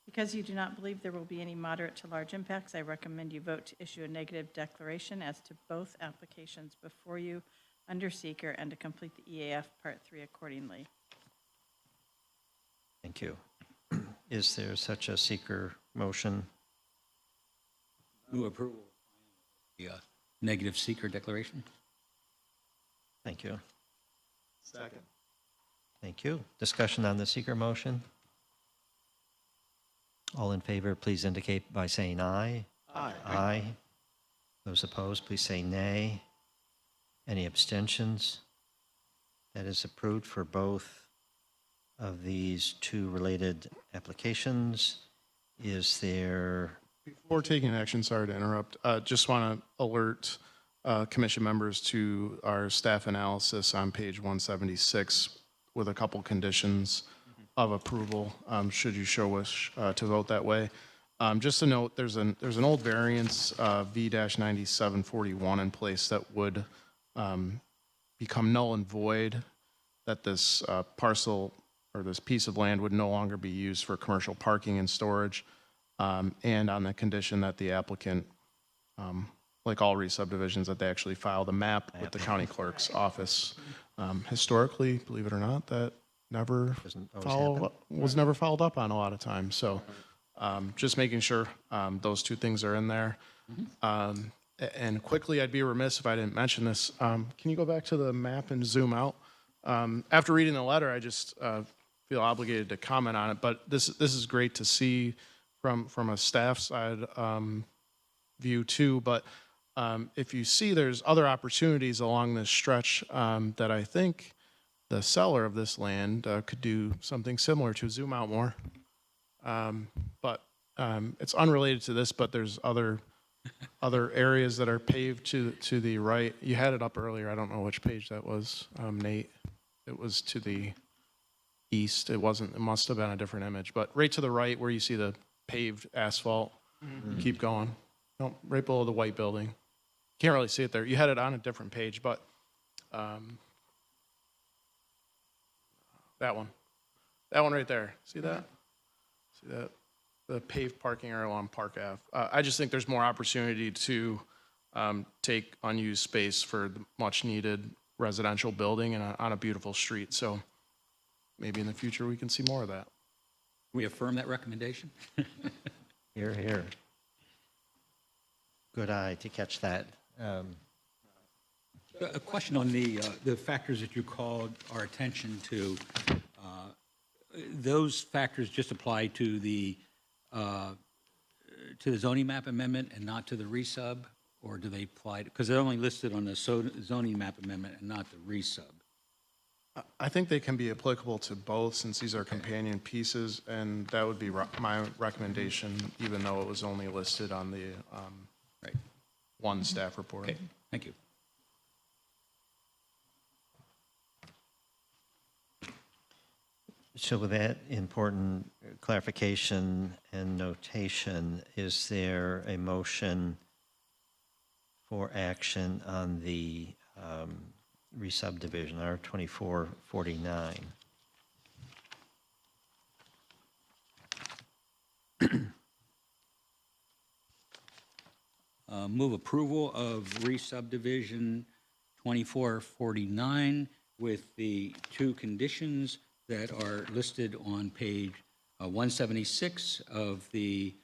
Because you do not believe there will be any moderate to large impacts, I recommend you vote to issue a negative declaration as to both applications before you under seeker and to complete the EAF Part 3 accordingly. Thank you. Is there such a seeker motion? Move approval. The negative seeker declaration. Thank you. Second. Thank you. Discussion on the seeker motion? All in favor, please indicate by saying aye. Aye. Aye. Those opposed, please say nay. Any abstentions? That is approved for both of these 2 related applications. Is there... Before taking action, sorry to interrupt, just want to alert commission members to our staff analysis on page 176 with a couple conditions of approval, should you so wish to vote that way. Just to note, there's an old variance, V-9741 in place that would become null and void, that this parcel or this piece of land would no longer be used for commercial parking and storage, and on the condition that the applicant, like all re-subdivisions, that they actually file the map with the county clerk's office. Historically, believe it or not, that was never followed up on a lot of times. So just making sure those 2 things are in there. And quickly, I'd be remiss if I didn't mention this. Can you go back to the map and zoom out? After reading the letter, I just feel obligated to comment on it, but this is great to see from a staff side view too. But if you see, there's other opportunities along this stretch that I think the seller of this land could do something similar to. Zoom out more. But it's unrelated to this, but there's other areas that are paved to the right. You had it up earlier. I don't know which page that was, Nate. It was to the east. It wasn't. It must have been a different image. But right to the right, where you see the paved asphalt, keep going. No, right below the white building. Can't really see it there. You had it on a different page, but that one right there. See that? See that? The paved parking area along Park Ave. I just think there's more opportunity to take unused space for the much-needed residential building and on a beautiful street. So maybe in the future we can see more of that. We affirm that recommendation? Here, here. Good eye to catch that. A question on the factors that you called our attention to. Those factors just apply to the zoning map amendment and not to the resub, or do they apply? Because they're only listed on the zoning map amendment and not the resub. I think they can be applicable to both since these are companion pieces, and that would be my recommendation, even though it was only listed on the one staff report. Okay, thank you. So with that important clarification and notation, is there a motion for action on the re-subdivision, R2449? Move approval of re-subdivision 2449 with the two conditions that are listed on page 176 of the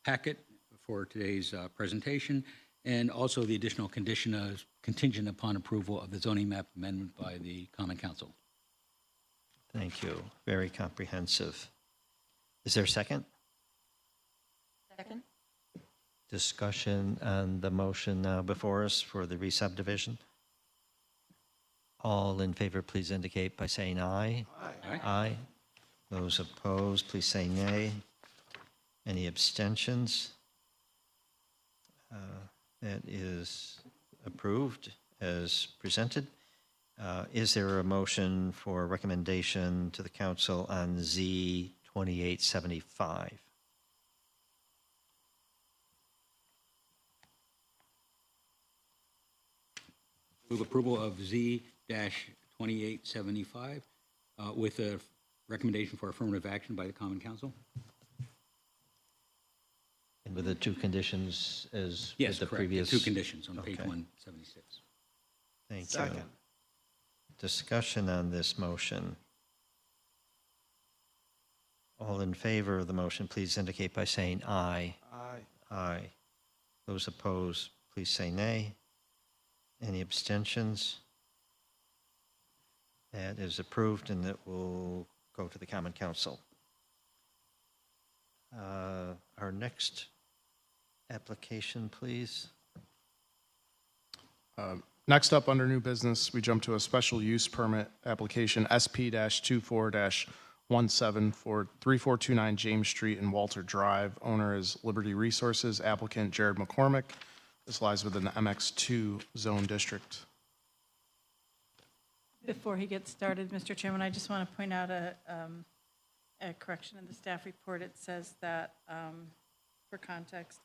packet for today's presentation, and also the additional condition of contingent upon approval of the zoning map amendment by the Common Council. Thank you. Very comprehensive. Is there a second? Second? Discussion on the motion now before us for the re-subdivision? All in favor, please indicate by saying aye. Aye. Aye. Those opposed, please say nay. Any abstentions? That is approved as presented. Is there a motion for recommendation to the council on Z 2875? Move approval of Z-2875 with a recommendation for affirmative action by the Common Council. And with the two conditions as Yes, with the correct. previous? Two conditions on page Okay. 176. Thank you. Discussion on this motion. All in favor of the motion, please indicate by saying aye. Aye. Aye. Those opposed, please say nay. Any abstentions? That is approved, and it will go to the Common Council. Our next application, please. Next up, under new business, we jump to a special use permit application SP-24-17 for 3429 James Street and Walter Drive. Owner is Liberty Resources, applicant Jared McCormick. This lies within the MX2 zone district. Before he gets started, Mr. Chairman, I just want to point out a correction in the staff report. It says that, for context,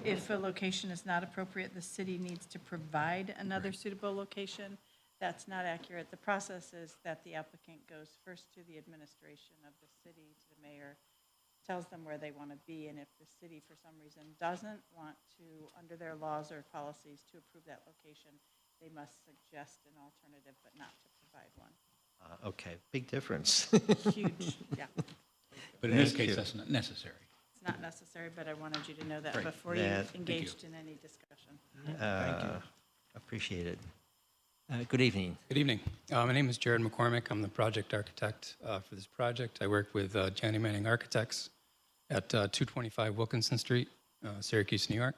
if a location is not appropriate, the city needs to provide another suitable location. That's not accurate. The process is that the applicant goes first to the administration of the city, to the mayor, tells them where they want to be, and if the city for some reason doesn't want to, under their laws or policies, to approve that location, they must suggest an alternative, but not to provide one. Okay, big difference. Huge, yeah. But in this Thank case, you. that's not necessary. It's not necessary, but I wanted you to know that Right. before you That- engaged in any discussion. Appreciate it. Good evening. Good evening. My name is Jared McCormick. I'm the project architect for this project. I work with Janney Manning Architects at 225 Wilkinson Street, Syracuse, New York.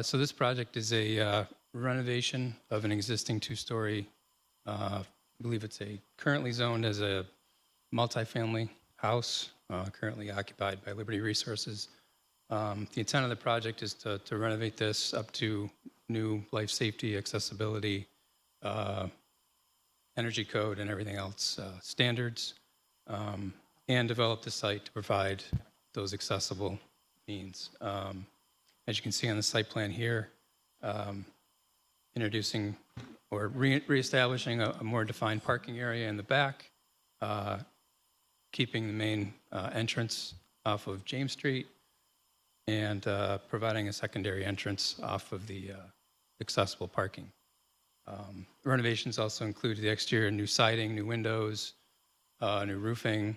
So this project is a renovation of an existing two-story, I believe it's currently zoned as a multifamily house currently occupied by Liberty Resources. The intent of the project is to renovate this up to new life safety, accessibility, energy code, and everything else standards, and develop the site to provide those accessible means. As you can see on the site plan here, introducing or reestablishing a more defined parking area in the back, keeping the main entrance off of James Street, and providing a secondary entrance off of the accessible parking. Renovations also include the exterior, new siding, new windows, new roofing.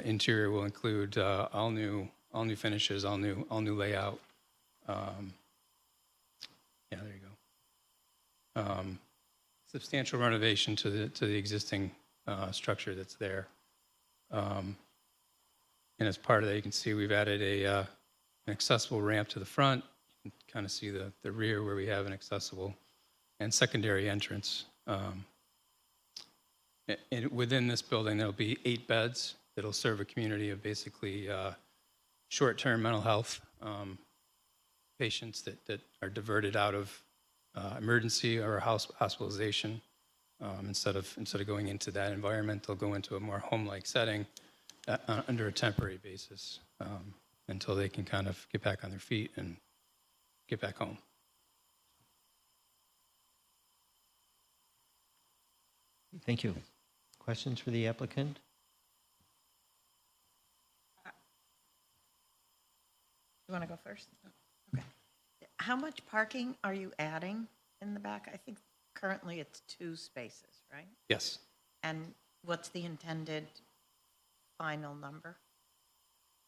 Interior will include all new finishes, all new layout. Yeah, there you go. Substantial renovation to the existing structure that's there. And as part of that, you can see we've added an accessible ramp to the front. You can kind of see the rear where we have an accessible and secondary entrance. And within this building, there'll be 8 beds that'll serve a community of basically short-term mental health patients that are diverted out of emergency or hospitalization. Instead of going into that environment, they'll go into a more home-like setting under a temporary basis until they can kind of get back on their feet and get back home. Thank you. Questions for the applicant? You want to go first? Okay. How much parking are you adding in the back? I think currently it's 2 spaces, right? Yes. And what's the intended final number?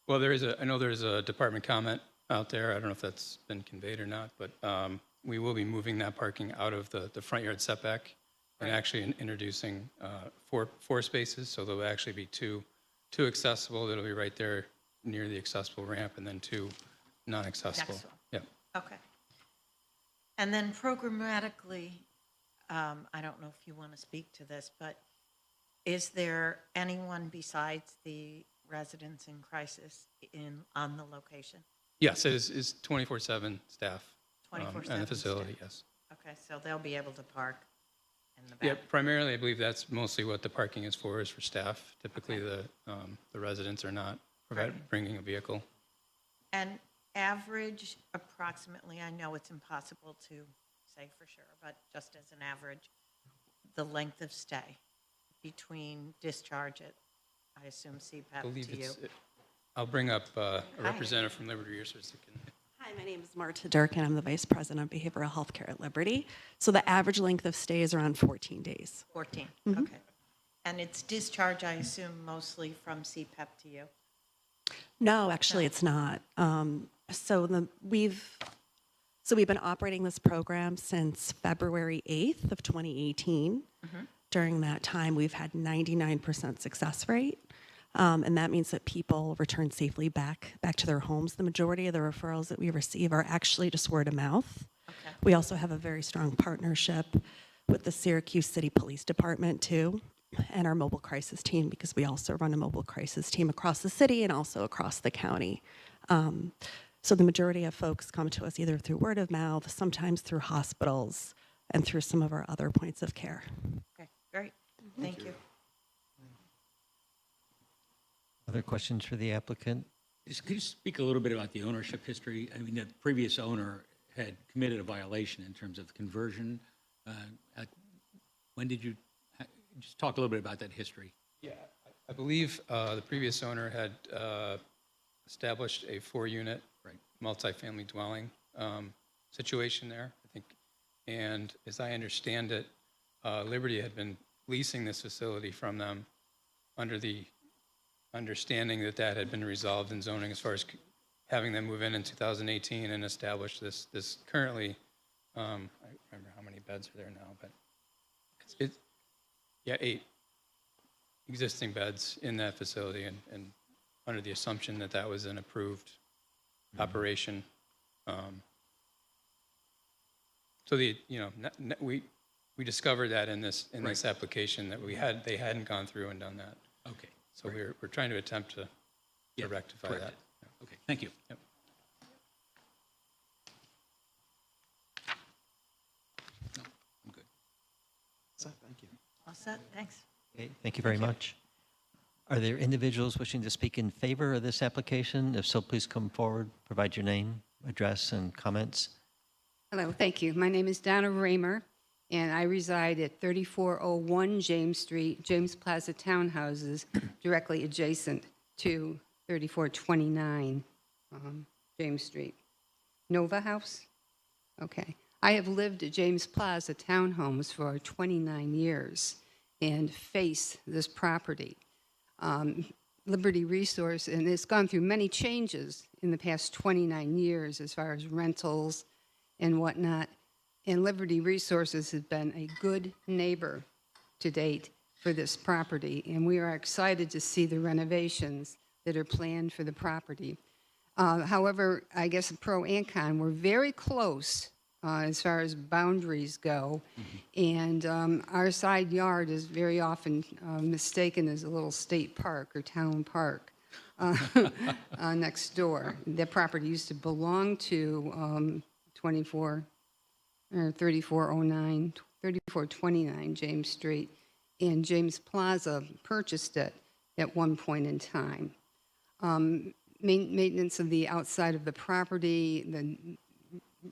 Well, I know there's a department comment out there. I don't know if that's been conveyed or not, but we will be moving that parking out of the front yard setback and actually introducing 4 spaces. So there'll actually be two accessible that'll be right there near the accessible ramp, and then 2 non-accessible. Yeah. Okay. And then programmatically, I don't know if you want to speak to this, but is there anyone besides the residents in crisis on the location? Yes, it is 24/7 staff 24/7 and the facility, staff. yes. Okay, so they'll be able to park in the back? Yeah, primarily, I believe that's mostly what the parking is for staff. Typically, the residents are not bringing a vehicle. And average, approximately, I know it's impossible to say for sure, but just as an average, the length of stay between discharge at, I assume, I believe CPAP to you? I'll bring up a representative from Liberty Resources that can. Hi, my name is Marta Dirk, and I'm the Vice President of Behavioral Health Care at Liberty. So the average length of stay is around 14 days. 14, Mhm. okay. And it's discharge, I assume, mostly from CPAP to you? No, actually, it's not. We've been operating this program since February 8th of 2018. During that time, we've had 99% success rate. And that means that people return safely back to their homes. The majority of the referrals that we receive are actually just word of mouth. Okay. We also have a very strong partnership with the Syracuse City Police Department, too, and our mobile crisis team, because we also run a mobile crisis team across the city and also across the county. So the majority of folks come to us either through word of mouth, sometimes through hospitals, and through some of our other points of care. Okay, great. Thank you. Other questions for the applicant? Could you speak a little bit about the ownership history? I mean, the previous owner had committed a violation in terms of the conversion. When did you, just talk a little bit about that history? Yeah, I believe the previous owner had established a 4-unit multifamily dwelling situation there, I think. And as I understand it, Liberty had been leasing this facility from them under the understanding that that had been resolved in zoning as far as having them move in 2018 and establish this currently, I don't remember how many beds are there now, but it's 8 existing beds in that facility, and under the assumption that that was an approved operation. So we discovered that in this application that they hadn't gone through and done that. Okay. So we're trying to attempt to to rectify correct. that. Okay, thank you. Yep. No, I'm good. Thank you. All set, thanks. Okay, thank you very much. Are there individuals wishing to speak in favor of this application? If so, please come forward, provide your name, address, and comments. Hello, thank you. My name is Donna Raymer, and I reside at 3401 James Street, James Plaza Townhouses, directly adjacent to 3429 James Street. Nova House? Okay. I have lived at James Plaza Townhomes for 29 years and face this property. Liberty Resource, and it's gone through many changes in the past 29 years as far as rentals and whatnot. And Liberty Resources has been a good neighbor to date for this property. And we are excited to see the renovations that are planned for the property. However, I guess pro and con, we're very close as far as boundaries go. And our side yard is very often mistaken as a little state park or town park next door. That property used to belong to 3429 James Street, and James Plaza purchased it at one point in time. Maintenance of the outside of the property, the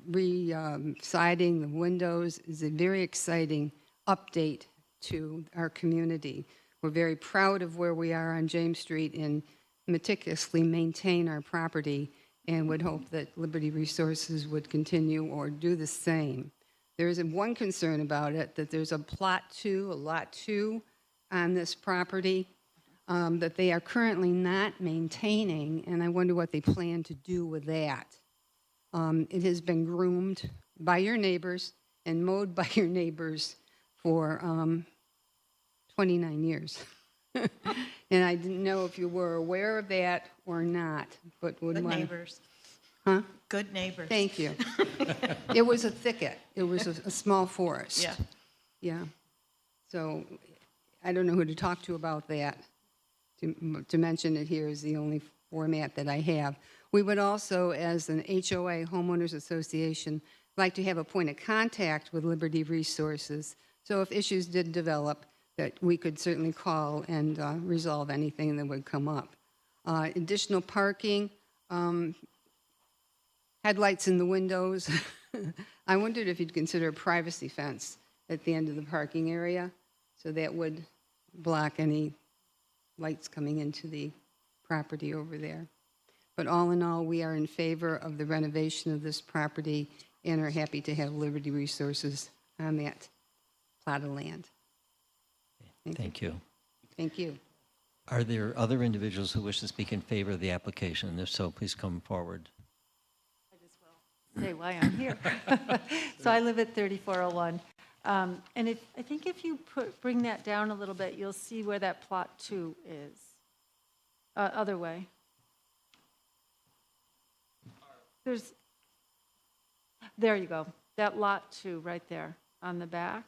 re-siding, the windows is a very exciting update to our community. We're very proud of where we are on James Street and meticulously maintain our property, and would hope that Liberty Resources would continue or do the same. There is one concern about it, that there's a lot two on this property that they are currently not maintaining, and I wonder what they plan to do with that. It has been groomed by your neighbors and mowed by your neighbors for 29 years. And I didn't know if you were aware of that or not, but would Good want... neighbors. Huh? Good neighbors. Thank you. It was a thicket. It was a small forest. Yeah. Yeah. So I don't know who to talk to about that. To mention it here is the only format that I have. We would also, as an HOA, Homeowners Association, like to have a point of contact with Liberty Resources. So if issues did develop, that we could certainly call and resolve anything that would come up. Additional parking, headlights in the windows. I wondered if you'd consider a privacy fence at the end of the parking area, so that would block any lights coming into the property over there. But all in all, we are in favor of the renovation of this property and are happy to have Liberty Resources on that plot of land. Thank you. Thank you. Are there other individuals who wish to speak in favor of the application? And if so, please come forward. Say why I'm here. So I live at 3401. And I think if you bring that down a little bit, you'll see where that plot 2 is. Other way. There you go. That lot 2 right there on the back.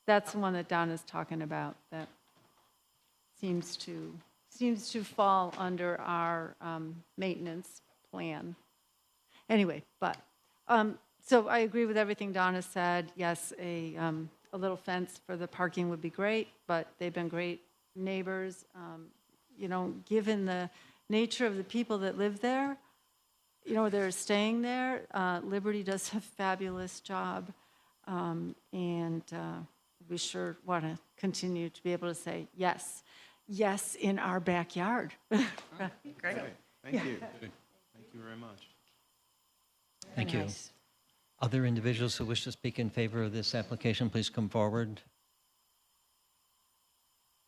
That's the one that Donna's talking about. That seems to fall under our maintenance plan. Anyway, but so I agree with everything Donna said. Yes, a little fence for the parking would be great, but they've been great neighbors. You know, given the nature of the people that live there, you know, they're staying there. Liberty does a fabulous job, and we sure want to continue to be able to say yes, yes in our backyard. Great. Thank you. Thank you very much. Thank you. Other individuals who wish to speak in favor of this application, please come forward.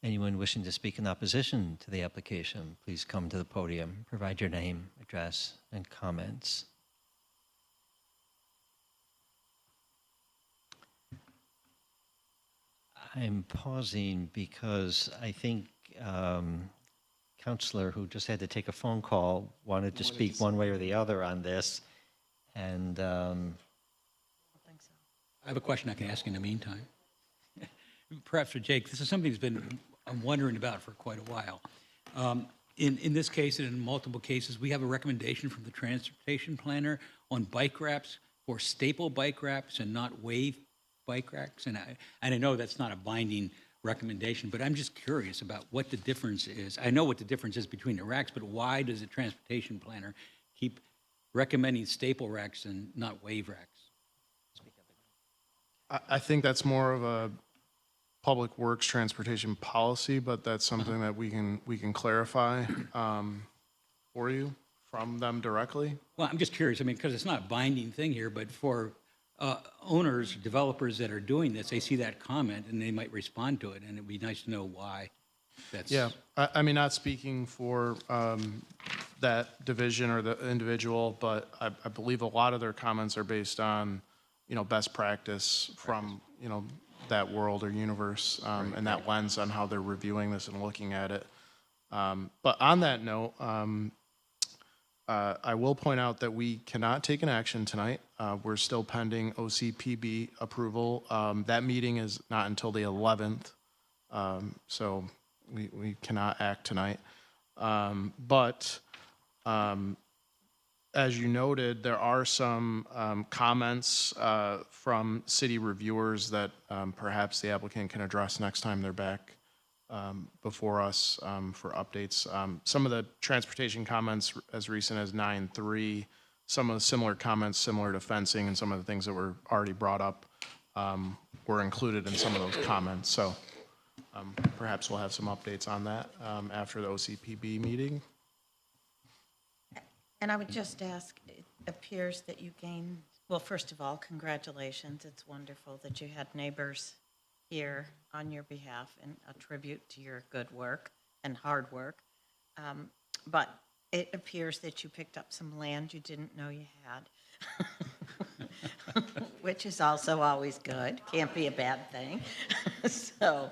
Anyone wishing to speak in opposition to the application, please come to the podium. Provide your name, address, and comments. I'm pausing because I think Counselor, who just had to take a phone call, wanted to speak one way or the other on this. And I have a question I can ask in the meantime. Perhaps for Jake, this is something I'm wondering about for quite a while. In this case and in multiple cases, we have a recommendation from the transportation planner on bike racks for staple bike racks and not wave bike racks. And I know that's not a binding recommendation, but I'm just curious about what the difference is. I know what the difference is between the racks, but why does the transportation planner keep recommending staple racks and not wave racks? I think that's more of a public works transportation policy, but that's something that we can clarify for you from them directly. Well, I'm just curious, I mean, because it's not a binding thing here, but for owners, developers that are doing this, they see that comment and they might respond to it, and it'd be nice to know why that's... Yeah, I mean, not speaking for that division or the individual, but I believe a lot of their comments are based on, best practice from, that world or universe, and that lens on how they're reviewing this and looking at it. But on that note, I will point out that we cannot take an action tonight. We're still pending OCPB approval. That meeting is not until the 11th, so we cannot act tonight. But as you noted, there are some comments from city reviewers that perhaps the applicant can address next time they're back before us for updates. Some of the transportation comments as recent as 9.3, some of the similar comments similar to fencing and some of the things that were already brought up were included in some of those comments. So perhaps we'll have some updates on that after the OCPB meeting. And I would just ask, it appears that you gained, well, first of all, congratulations. It's wonderful that you had neighbors here on your behalf and a tribute to your good work and hard work. But it appears that you picked up some land you didn't know you had, which is also always good. Can't be a bad thing. So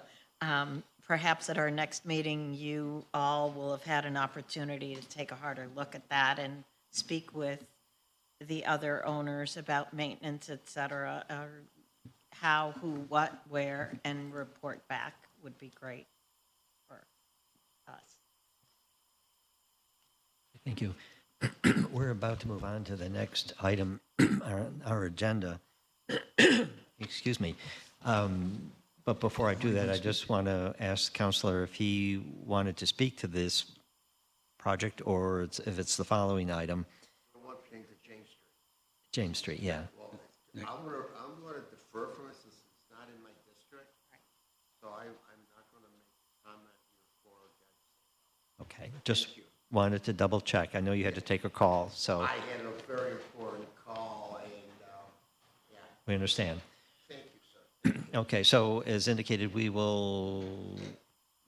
perhaps at our next meeting, you all will have had an opportunity to take a harder look at that and speak with the other owners about maintenance, et cetera, or how, who, what, where, and report back would be great for us. Thank you. We're about to move on to the next item on our agenda. Excuse me. But before I do that, I just want to ask the counselor if he wanted to speak to this project or if it's the following item. One thing to James Street. James Street, yeah. Well, I'm going to defer from it since it's not in my district. So I'm not going to make a comment here for or against. Okay, just wanted to double check. I know you had to take a call, so I had a very important call and, yeah. we understand. Thank you, sir. Okay, so as indicated, we will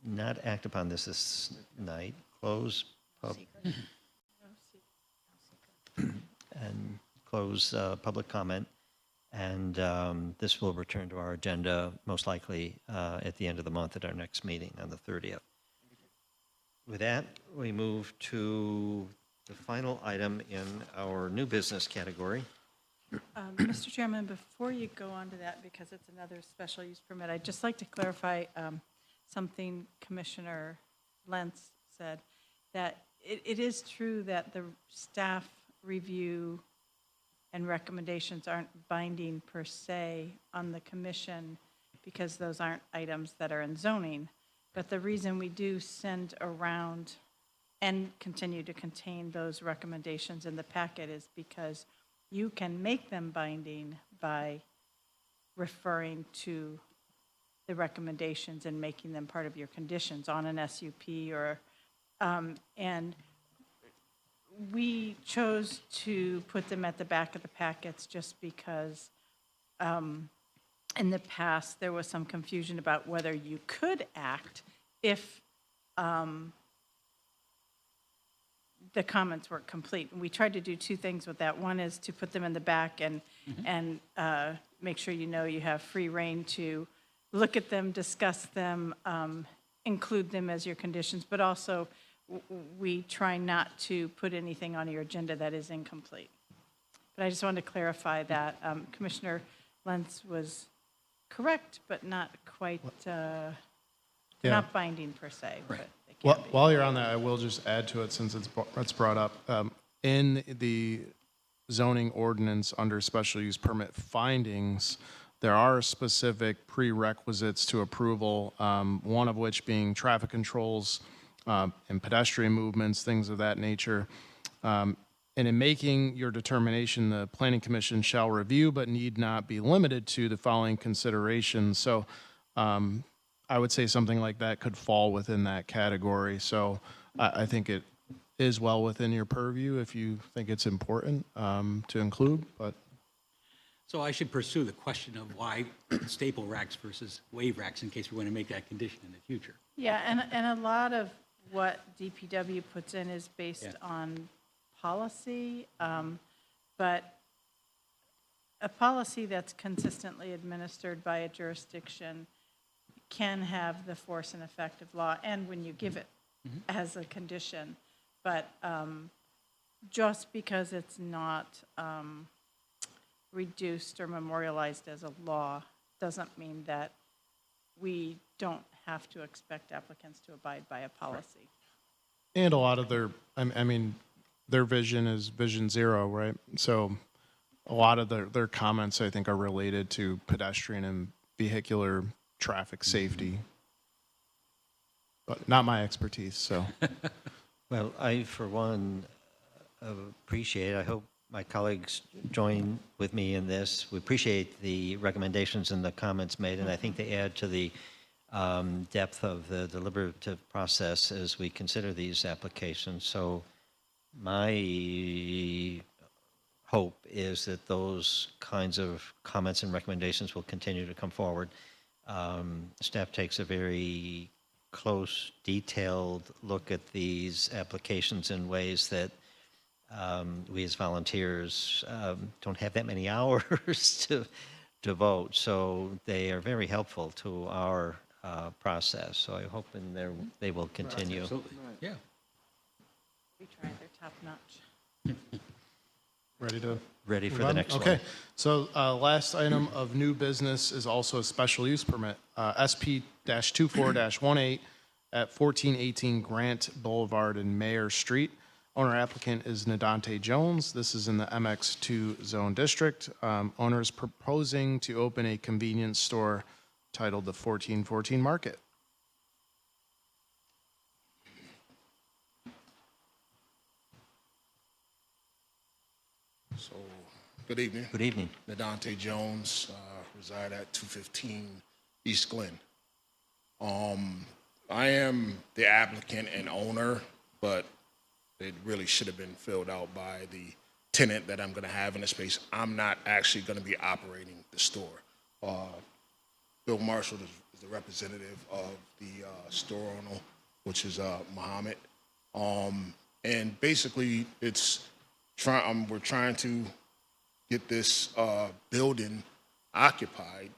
not act upon this night. Close and close public comment, and this will return to our agenda most likely at the end of the month at our next meeting on the 30th. With that, we move to the final item in our new business category. Mr. Chairman, before you go on to that, because it's another special use permit, I'd just like to clarify something Commissioner Lentz said, that it is true that the staff review and recommendations aren't binding per se on the commission because those aren't items that are in zoning. But the reason we do send around and continue to contain those recommendations in the packet is because you can make them binding by referring to the recommendations and making them part of your conditions on an SUP or, and we chose to put them at the back of the packets just because in the past there was some confusion about whether you could act if the comments were complete. And we tried to do two things with that. One is to put them in the back and make sure you know you have free reign to look at them, discuss them, include them as your conditions, but also we try not to put anything on your agenda that is incomplete. But I just wanted to clarify that Commissioner Lentz was correct, but not quite, not binding per se. But they can be. While you're on that, I will just add to it since it's brought up. In the zoning ordinance under special use permit findings, there are specific prerequisites to approval, one of which being traffic controls and pedestrian movements, things of that nature. And in making your determination, the Planning Commission shall review but need not be limited to the following considerations. So I would say something like that could fall within that category. So I think it is well within your purview if you think it's important to include, but. So I should pursue the question of why staple racks versus wave racks in case we want to make that condition in the future. Yeah, and a lot of what DPW puts in is based on policy, but a policy that's consistently administered by a jurisdiction can have the force and effect of law, and when you give it as a condition. But just because it's not reduced or memorialized as a law doesn't mean that we don't have to expect applicants to abide by a policy. And a lot of their, I mean, their vision is vision zero, right? So a lot of their comments, I think, are related to pedestrian and vehicular traffic safety. But not my expertise, so. Well, I, for one, appreciate, I hope my colleagues join with me in this. We appreciate the recommendations and the comments made, and I think they add to the depth of the deliberative process as we consider these applications. So my hope is that those kinds of comments and recommendations will continue to come forward. Staff takes a very close, detailed look at these applications in ways that we as volunteers don't have that many hours to vote. So they are very helpful to our process. So I hope they will continue. Absolutely. Yeah. We try, they're top notch. Ready for move the on? next one. Okay, so last item of new business is also a special use permit, SP-24-18 at 1418 Grant Boulevard and Mayor Street. Owner applicant is Nadante Jones. This is in the MX2 zone district. Owner is proposing to open a convenience store titled the 1414 Market. So, good evening. Good evening. Nadante Jones, reside at 215 East Glen. I am the applicant and owner, but it really should have been filled out by the tenant that I'm going to have in the space. I'm not actually going to be operating the store. Bill Marshall is the representative of the store owner, which is Muhammad. And basically, we're trying to get this building occupied.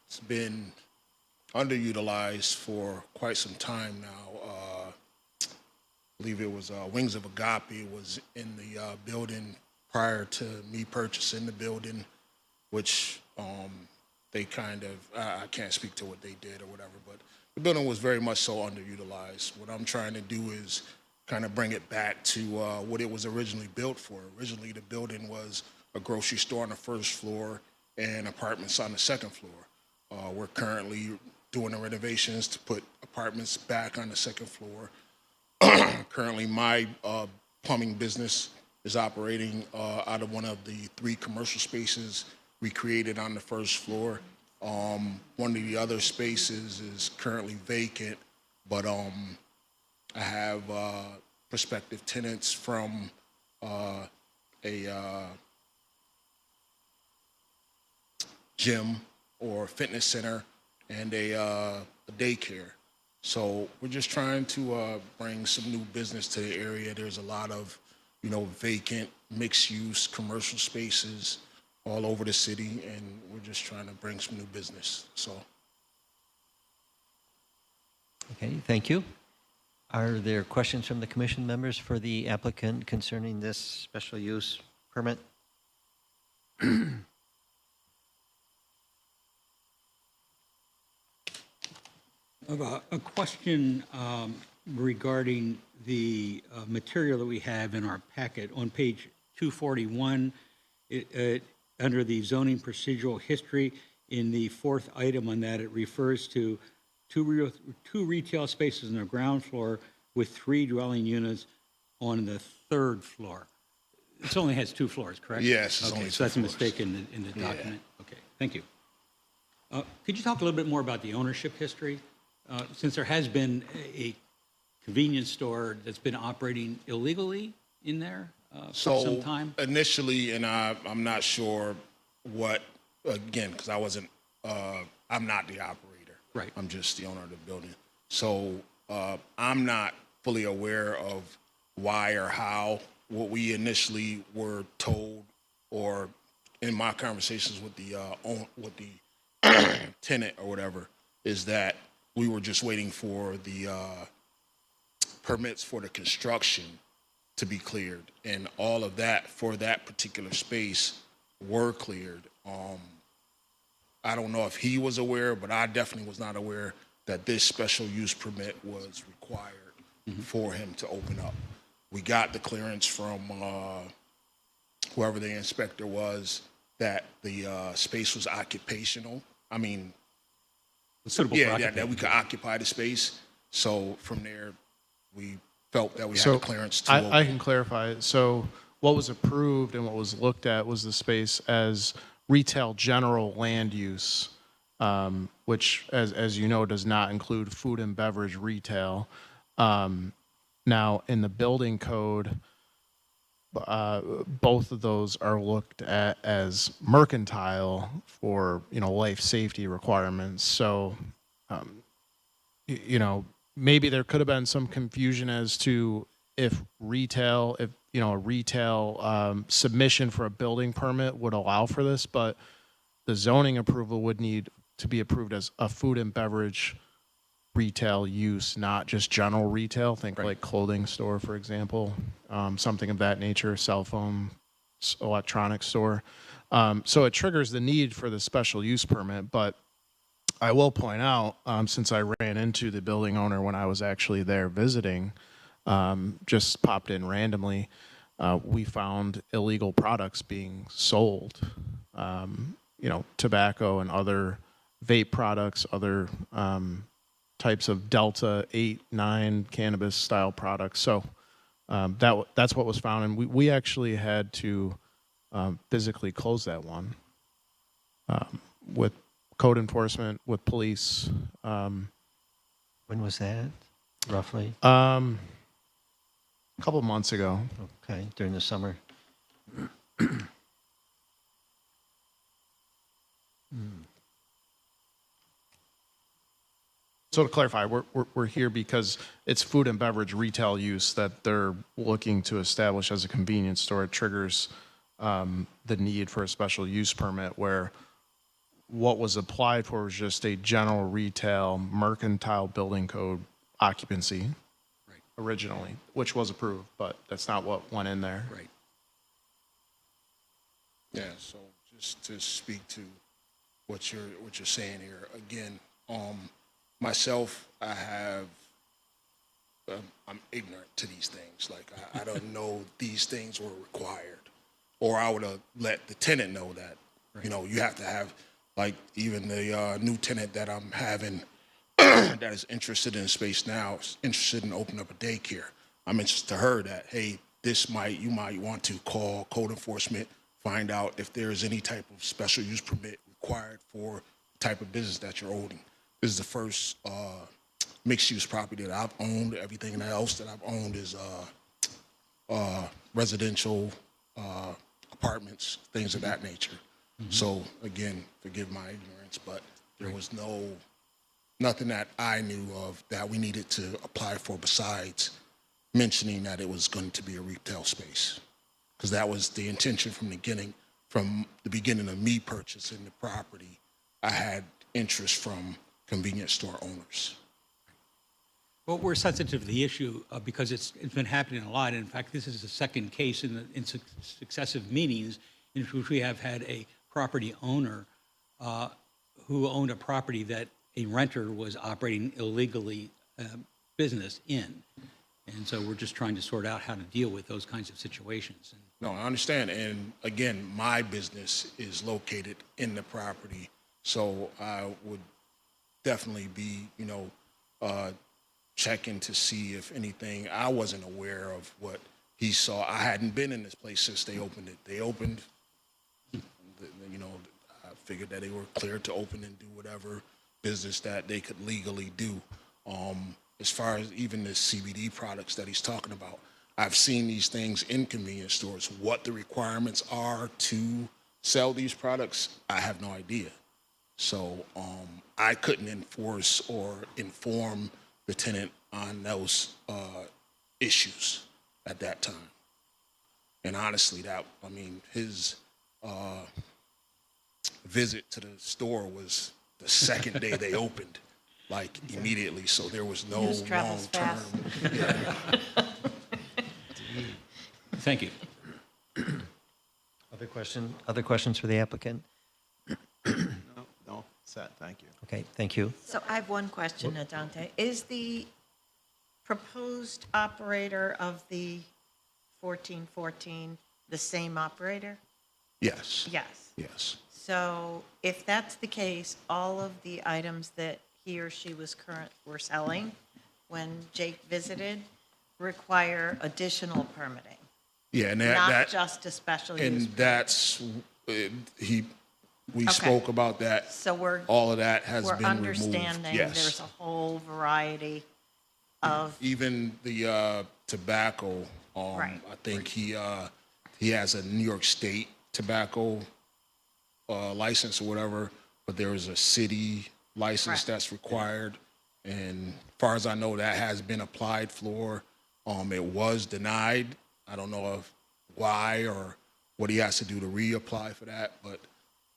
It's been underutilized for quite some time now. I believe it was Wings of Agape was in the building prior to me purchasing the building, which they kind of, I can't speak to what they did or whatever, but the building was very much so underutilized. What I'm trying to do is kind of bring it back to what it was originally built for. Originally, the building was a grocery store on the first floor and apartments on the second floor. We're currently doing the renovations to put apartments back on the second floor. Currently, my plumbing business is operating out of one of the 3 commercial spaces we created on the first floor. One of the other spaces is currently vacant, but I have prospective tenants from a gym or fitness center and a daycare. So we're just trying to bring some new business to the area. There's a lot of, vacant, mixed-use commercial spaces all over the city, and we're just trying to bring some new business. So. Okay, thank you. Are there questions from the commission members for the applicant concerning this special use permit? I have a question regarding the material that we have in our packet. On page 241, under the zoning procedural history, in the fourth item on that, it refers to two retail spaces on the ground floor with 3 dwelling units on the 3rd floor. It only has 2 floors, correct? Yes, it's okay, only so 2 that's a floors. mistake in the document. Okay, thank you. Could you talk a little bit more about the ownership history? Since there has been a convenience store that's been operating illegally in there for some time? Initially, and I'm not sure what, again, because I'm not the operator. Right. I'm just the owner of the building. So I'm not fully aware of why or how. What we initially were told, or in my conversations with the tenant or whatever, is that we were just waiting for the permits for the construction to be cleared, and all of that for that particular space were cleared. I don't know if he was aware, but I definitely was not aware that this special use permit was required for him to open up. We got the clearance from whoever the inspector was that the space was occupational. I mean, suitable for occupation. that we could occupy the space. So from there, we felt that we had the clearance to open. I can clarify. So what was approved and what was looked at was the space as retail general land use, which, as you know, does not include food and beverage retail. Now, in the building code, both of those are looked at as mercantile for, life safety requirements. So, maybe there could have been some confusion as to if a retail submission for a building permit would allow for this, but the zoning approval would need to be approved as a food and beverage retail use, not just general retail. Think like clothing store, for example, something of that nature, cell phone, electronics store. So it triggers the need for the special use permit. But I will point out, since I ran into the building owner when I was actually there visiting, just popped in randomly, we found illegal products being sold, tobacco and other vape products, other types of Delta 8, 9 cannabis style products. So that's what was found. And we actually had to physically close that one with code enforcement, with police. When was that, roughly? A couple months ago. Okay, during the summer. So to clarify, we're here because it's food and beverage retail use that they're looking to establish as a convenience store. It triggers the need for a special use permit, where what was applied for was just a general retail mercantile building code occupancy originally, which was approved, but that's not what went in there. Right. Yeah, so just to speak to what you're saying here, again, myself, I'm ignorant to these things. Like, I don't know these things were required, or I would have let the tenant know that, you have to have, like, even the new tenant that I'm having that is interested in space now, is interested in opening up a daycare. I'm interested to her that, hey, you might want to call code enforcement, find out if there is any type of special use permit required for the type of business that you're owning. This is the first mixed-use property that I've owned. Everything else that I've owned is residential apartments, things of that nature. So again, forgive my ignorance, but there was nothing that I knew of that we needed to apply for besides mentioning that it was going to be a retail space, because that was the intention from the beginning of me purchasing the property. I had interest from convenience store owners. Well, we're sensitive to the issue because it's been happening a lot. In fact, this is the second case in successive meetings in which we have had a property owner who owned a property that a renter was operating illegally business in. And so we're just trying to sort out how to deal with those kinds of situations. No, I understand. And again, my business is located in the property, so I would definitely be, checking to see if anything. I wasn't aware of what he saw. I hadn't been in this place since they opened it. They opened, I figured that they were cleared to open and do whatever business that they could legally do. As far as even the CBD products that he's talking about, I've seen these things in convenience stores. What the requirements are to sell these products, I have no idea. So I couldn't enforce or inform the tenant on those issues at that time. And honestly, his visit to the store was the second day they opened, like immediately. So there was no News travels long-term. fast. Yeah. Thank you. Other questions for the applicant? No, set, thank you. Okay, thank you. So I have one question, Adante. Is the proposed operator of the 1414 the same operator? Yes. Yes. Yes. So if that's the case, all of the items that he or she were selling when Jake visited require additional permitting, Yeah, and not just a special use. and that's we spoke about that. So all of that has we're been removed. understanding Yes. there's a whole variety of, Even the tobacco. Right. I think he has a New York State tobacco license or whatever, but there is a city license that's required. And as far as I know, that has been applied for. It was denied. I don't know if why or what he has to do to reapply for that. But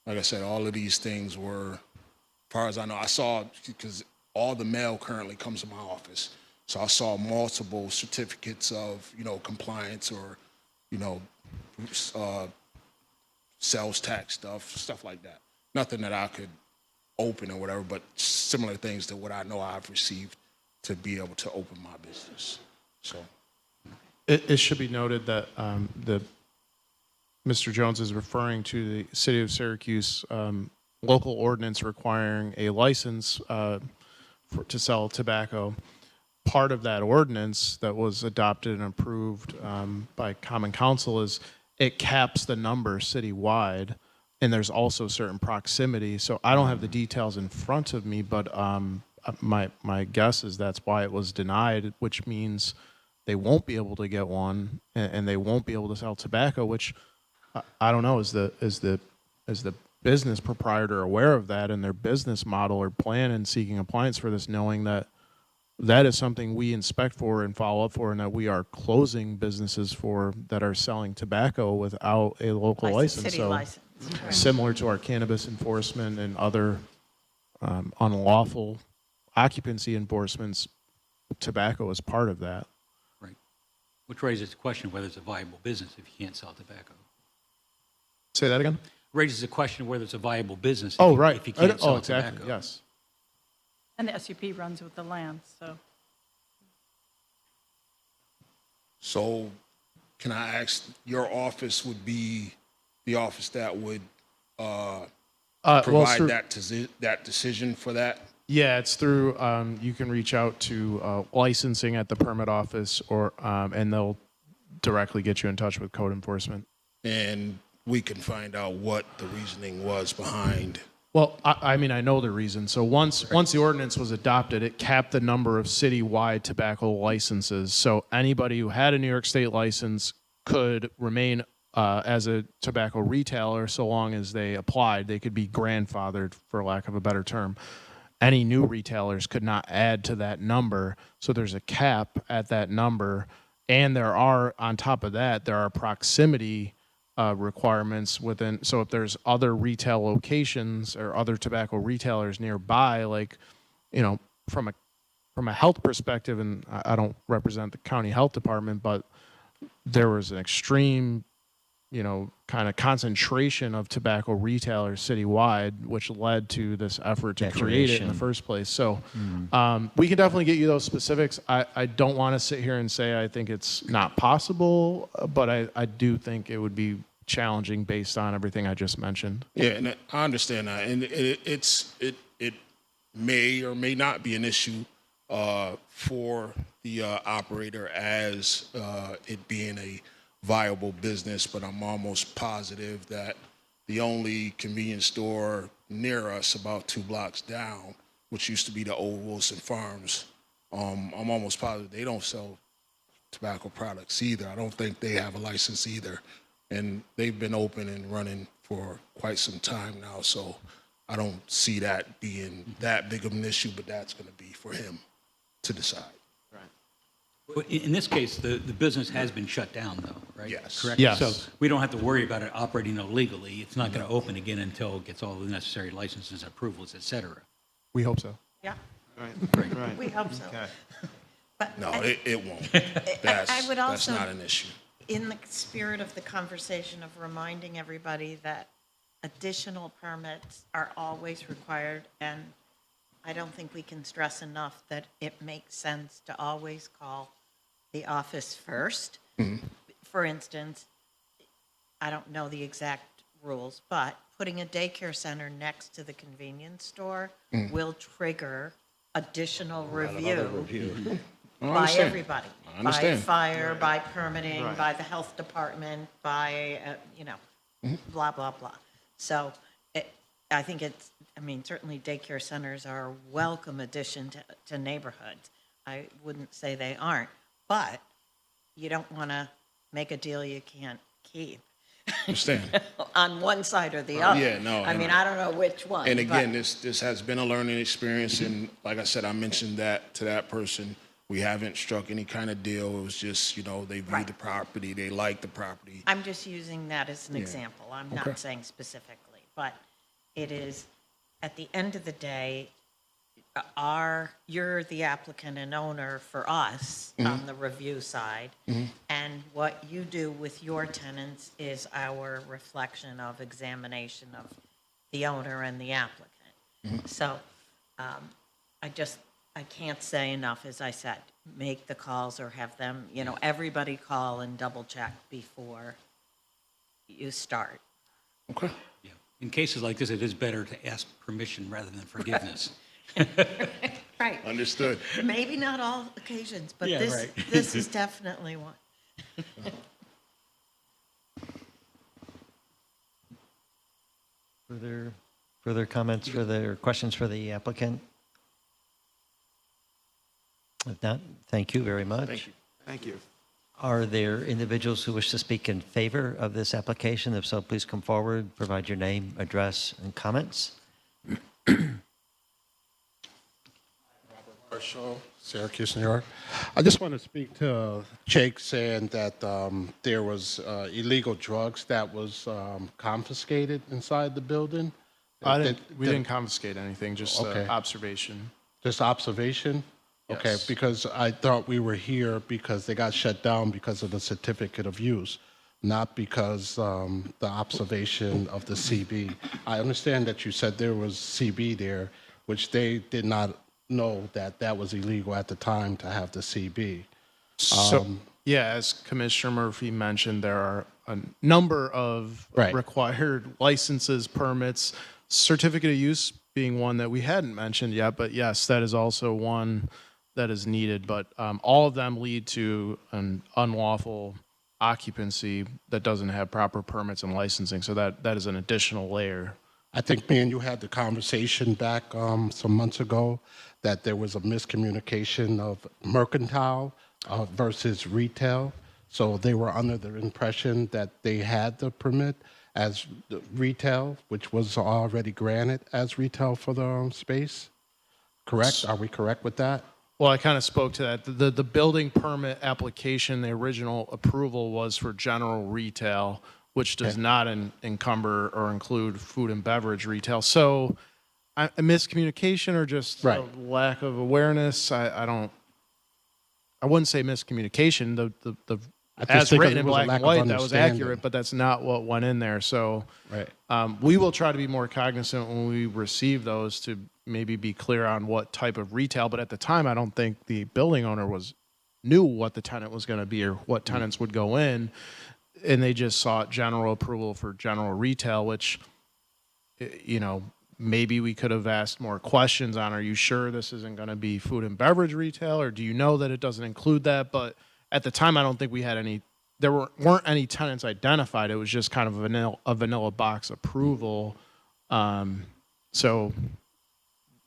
like I said, all of these things were, as far as I know, I saw, because all the mail currently comes to my office. So I saw multiple certificates of, compliance or, sales tax stuff like that. Nothing that I could open or whatever, but similar things to what I know I've received to be able to open my business. So It should be noted that Mr. Jones is referring to the City of Syracuse local ordinance requiring a license to sell tobacco. Part of that ordinance that was adopted and approved by Common Council is it caps the number citywide, and there's also certain proximity. So I don't have the details in front of me, but my guess is that's why it was denied, which means they won't be able to get one, and they won't be able to sell tobacco. Which I don't know, is the business proprietor aware of that in their business model or plan and seeking compliance for this, knowing that that is something we inspect for and follow up for, and that we are closing businesses for that are selling tobacco without a local license. city So license. similar to our cannabis enforcement and other unlawful occupancy enforcements, tobacco is part of that. Right. Which raises the question of whether it's a viable business if you can't sell tobacco. Say that again? Raises the question of whether it's a viable business Oh, right. if you can't sell exactly. tobacco. Yes. And the SUP runs with the land, so. So can I ask, your office would be the office that would provide that decision for that? Yeah, it's through, you can reach out to licensing at the permit office, or and they'll directly get you in touch with code enforcement. And we can find out what the reasoning was behind. Well, I mean, I know the reason. So once the ordinance was adopted, it capped the number of citywide tobacco licenses. So anybody who had a New York State license could remain as a tobacco retailer so long as they applied. They could be grandfathered, for lack of a better term. Any new retailers could not add to that number. So there's a cap at that number. And there are, on top of that, there are proximity requirements within. So if there's other retail locations or other tobacco retailers nearby, like, from a health perspective, and I don't represent the county health department, but there was an extreme kind of concentration of tobacco retailers citywide, which led to this effort to create it in the first place. So we can definitely get you those specifics. I don't want to sit here and say I think it's not possible, but I do think it would be challenging based on everything I just mentioned. Yeah, and I understand that, and it may or may not be an issue for the operator as it being a viable business, but I'm almost positive that the only convenience store near us, about 2 blocks down, which used to be the old Wilson Farms, I'm almost positive they don't sell tobacco products either. I don't think they have a license either. And they've been open and running for quite some time now, so I don't see that being that big of an issue, but that's going to be for him to decide. But in this case, the business has been shut down, though, right? Yes. Correct? Yes. So we don't have to worry about it operating illegally. It's not going to open again until it gets all the necessary licenses, approvals, et cetera. We hope so. Yeah, Right. we hope so. Okay. But No, I- it won't. I would That's also, not an issue. in the spirit of the conversation of reminding everybody that additional permits are always required, and I don't think we can stress enough that it makes sense to always call the office first. For instance, I don't know the exact rules, but putting a daycare center next to the convenience store will trigger additional review I by understand. everybody. I understand. By fire, by permitting, Right. by the health department, by, blah, blah, blah. So I think certainly daycare centers are a welcome addition to neighborhoods. I wouldn't say they aren't, but you don't want to make a deal you can't keep. Understand. On one side or the other. Yeah, no, I mean, I don't know which one. And again, but- this has been a learning experience, and like I said, I mentioned that to that person. We haven't struck any kind of deal. It was just, they viewed the property, they liked the property. I'm just using that as an Yeah. example. I'm Okay. not saying specifically, but it is, at the end of the day, you're the applicant and owner for us on the review side, and what you do with your tenants is our reflection of examination of the owner and the applicant. So I can't say enough, as I said, make the calls or have them, everybody call and double check before you start. Okay. Yeah. In cases like this, it is better to ask permission rather than forgiveness. Right. Understood. Maybe not all occasions, but Yeah, this, right. this is definitely one. Further comments or questions for the applicant? If not, thank you very much. Thank you. Thank you. Are there individuals who wish to speak in favor of this application? If so, please come forward, provide your name, address, and comments. Marshall, Syracuse, New York. I just want to speak to Jake saying that there was illegal drugs that was confiscated inside the building. We didn't confiscate anything, just Okay. observation. Just observation? Okay, Yes. because I thought we were here because they got shut down because of the certificate of use, not because the observation of the CB. I understand that you said there was CB there, which they did not know that was illegal at the time to have the CB. So, as Commissioner Murphy mentioned, there are a number of Right. required licenses, permits, certificate of use being one that we hadn't mentioned yet, but yes, that is also one that is needed. But all of them lead to an unlawful occupancy that doesn't have proper permits and licensing. So that is an additional layer. I think me and you had the conversation back some months ago that there was a miscommunication of mercantile versus retail. So they were under the impression that they had the permit as the retail, which was already granted as retail for the space. Correct? Are we correct with that? Well, I kind of spoke to that. The building permit application, the original approval was for general retail, which does not encumber or include food and beverage retail. So a miscommunication or just a lack of awareness, I wouldn't say miscommunication. The I just as think written it in was a black lack and of white, that was understanding. accurate, but that's not what went in there. So Right. we will try to be more cognizant when we receive those to maybe be clear on what type of retail. But at the time, I don't think the building owner knew what the tenant was going to be or what tenants would go in. And they just sought general approval for general retail, which, maybe we could have asked more questions on, are you sure this isn't going to be food and beverage retail, or do you know that it doesn't include that? But at the time, I don't think we had there weren't any tenants identified. It was just kind of a vanilla box approval. So,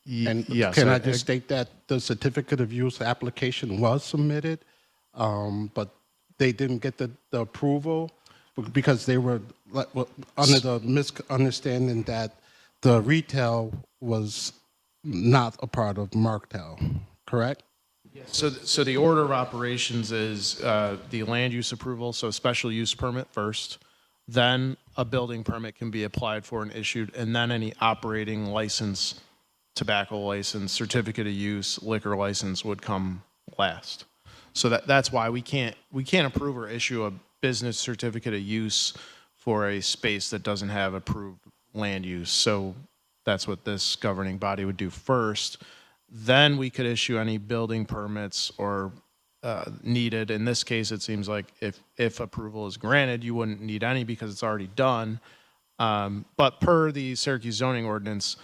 And yes. can I just state that the certificate of use application was submitted, but they didn't get the approval because they were under the misunderstanding that the retail was not a part of Martell, correct? So the order of operations is the land use approval, so special use permit first, then a building permit can be applied for and issued, and then any operating license, tobacco license, certificate of use, liquor license would come last. So that's why we can't approve or issue a business certificate of use for a space that doesn't have approved land use. So that's what this governing body would do first. Then we could issue any building permits or needed. In this case, it seems like if approval is granted, you wouldn't need any because it's already done. But per the Syracuse zoning ordinance,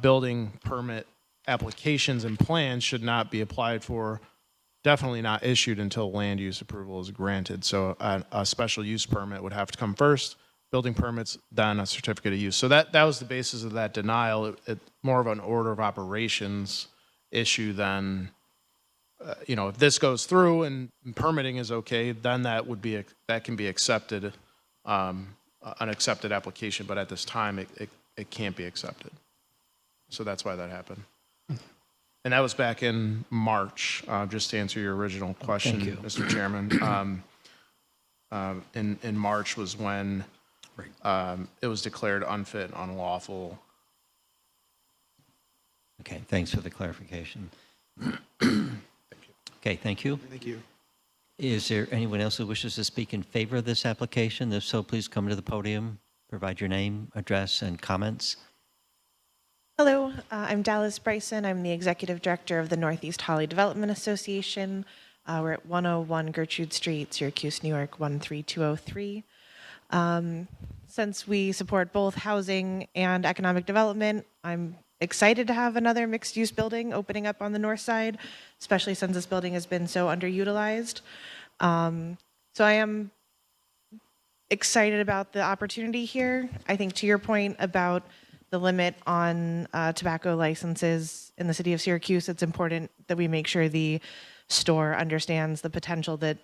building permit applications and plans should not be applied for, definitely not issued until land use approval is granted. So a special use permit would have to come first, building permits, then a certificate of use. So that was the basis of that denial. It more of an order of operations issue than, if this goes through and permitting is okay, then that can be accepted, an accepted application. But at this time, it can't be accepted. So that's why that happened. And that was back in March, just to answer your original question, Thank you. Mr. Chairman. In March was when it was declared unfit and unlawful. Okay, thanks for the clarification. Okay, thank you. Thank you. Is there anyone else who wishes to speak in favor of this application? If so, please come to the podium, provide your name, address, and comments. Hello, I'm Dallas Bryson. I'm the Executive Director of the Northeast Holly Development Association. We're at 101 Gertrude Street, Syracuse, New York, 13203. Since we support both housing and economic development, I'm excited to have another mixed-use building opening up on the north side, especially since this building has been so underutilized. So I am excited about the opportunity here. I think to your point about the limit on tobacco licenses in the city of Syracuse, it's important that we make sure the store understands the potential that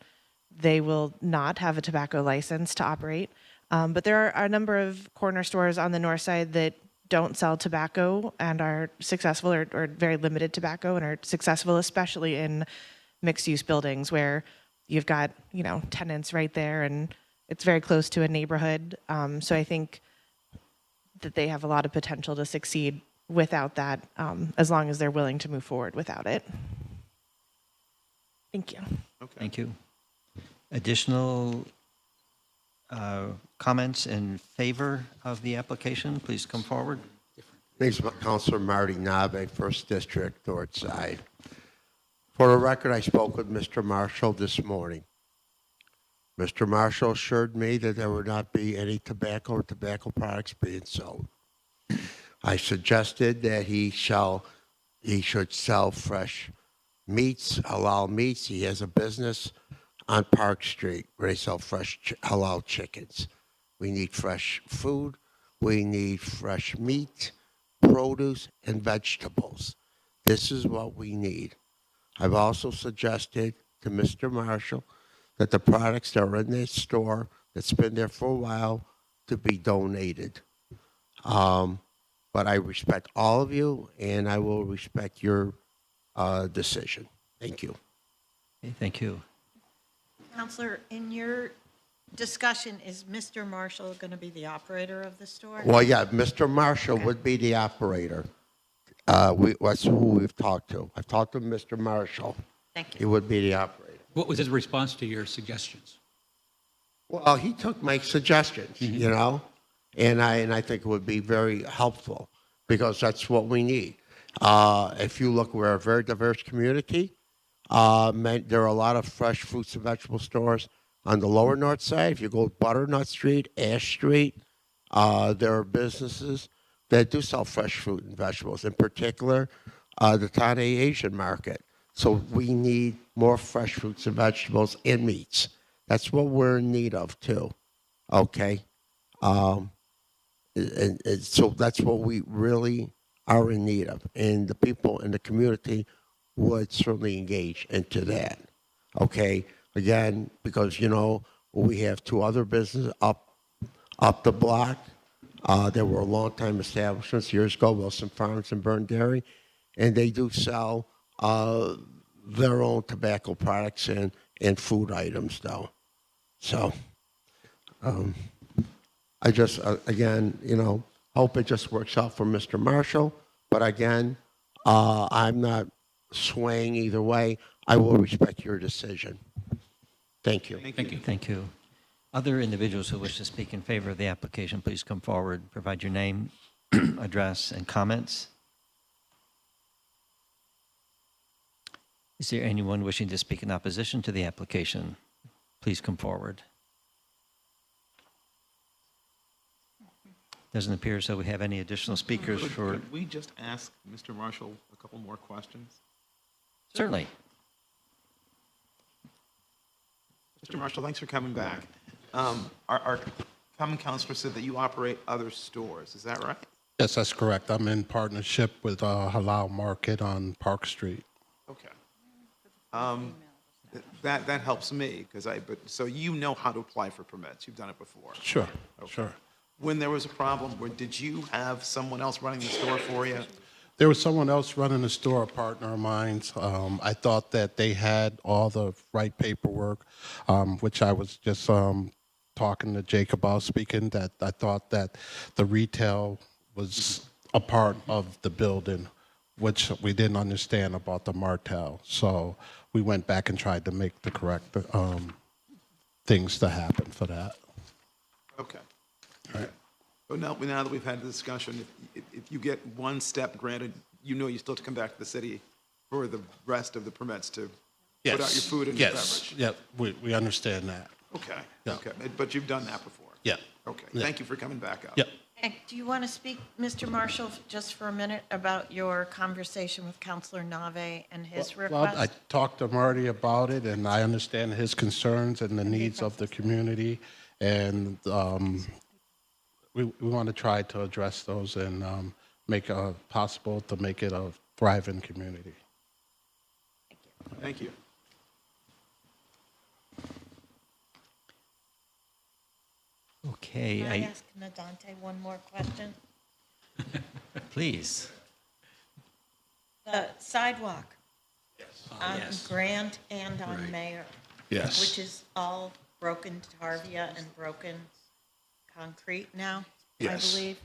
they will not have a tobacco license to operate. But there are a number of corner stores on the north side that don't sell tobacco and are successful, or very limited tobacco, and are successful, especially in mixed-use buildings where you've got, tenants right there and it's very close to a neighborhood. So I think that they have a lot of potential to succeed without that, as long as they're willing to move forward without it. Thank you. Okay. Thank you. Additional comments in favor of the application, please come forward. Name's Councilor Marty Nave, 1st District, North Side. For the record, I spoke with Mr. Marshall this morning. Mr. Marshall assured me that there would not be any tobacco or tobacco products being sold. I suggested that he should sell fresh meats, halal meats. He has a business on Park Street where they sell fresh halal chickens. We need fresh food. We need fresh meat, produce, and vegetables. This is what we need. I've also suggested to Mr. Marshall that the products that are in this store that's been there for a while to be donated. But I respect all of you, and I will respect your decision. Thank you. Okay, thank you. Counselor, in your discussion, is Mr. Marshall going to be the operator of the store? Well, yeah, Mr. Marshall would be the operator. That's who we've talked to. I've talked to Mr. Marshall. Thank you. He would be the operator. What was his response to your suggestions? Well, he took my suggestions, you know, and I think it would be very helpful because that's what we need. If you look, we're a very diverse community. There are a lot of fresh fruits and vegetable stores on the lower north side. If you go Butternut Street, Ash Street, there are businesses that do sell fresh fruit and vegetables, in particular, the Tane Asian market. So we need more fresh fruits and vegetables and meats. That's what we're in need of, too. Okay? And so that's what we really are in need of. And the people in the community would certainly engage into that. Okay? Again, because, you know, we have two other businesses up the block. There were long-time establishments years ago, Wilson Farms and Burn Dairy, and they do sell their own tobacco products and food items, though. So I just, again, you know, hope it just works out for Mr. Marshall. But again, I'm not swaying either way. I will respect your decision. Thank you. Thank you. Thank you. Other individuals who wish to speak in favor of the application, please come forward, provide your name, address, and comments. Is there anyone wishing to speak in opposition to the application? Please come forward. Doesn't appear as though we have any additional speakers for... Could we just ask Mr. Marshall a couple more questions? Certainly. Mr. Marshall, thanks for coming back. Our common councilor said that you operate other stores. Is that right? Yes, that's correct. I'm in partnership with Halal Market on Park Street. Okay. That helps me because so you know how to apply for permits. You've done it before. Sure, Okay. sure. When there was a problem, did you have someone else running the store for you? There was someone else running the store, a partner of mine. I thought that they had all the right paperwork, which I was just talking to Jake about, speaking that I thought that the retail was a part of the building, which we didn't understand about the Martel. So we went back and tried to make the correct things to happen for that. Okay. All right. But now that we've had the discussion, if you get one step granted, you know you still have to come back to the city for the rest of the permits to put out your food and your beverage. Yeah, we understand that. Okay. Yeah. Okay. But you've done that before. Yeah. Okay. Yeah. Thank you for coming back up. Yeah. And do you want to speak, Mr. Marshall, just for a minute about your conversation with Councilor Nave and his request? Well, I talked to Marty about it, and I understand his concerns and the needs of the community, and we want to try to address those and make it possible to make it a thriving community. Thank you. Okay. Can I ask Nadante one more question? Please. The sidewalk on yes. Grant and on Mayor. Yes. Which is all broken tarvia and broken concrete now, Yes. I believe.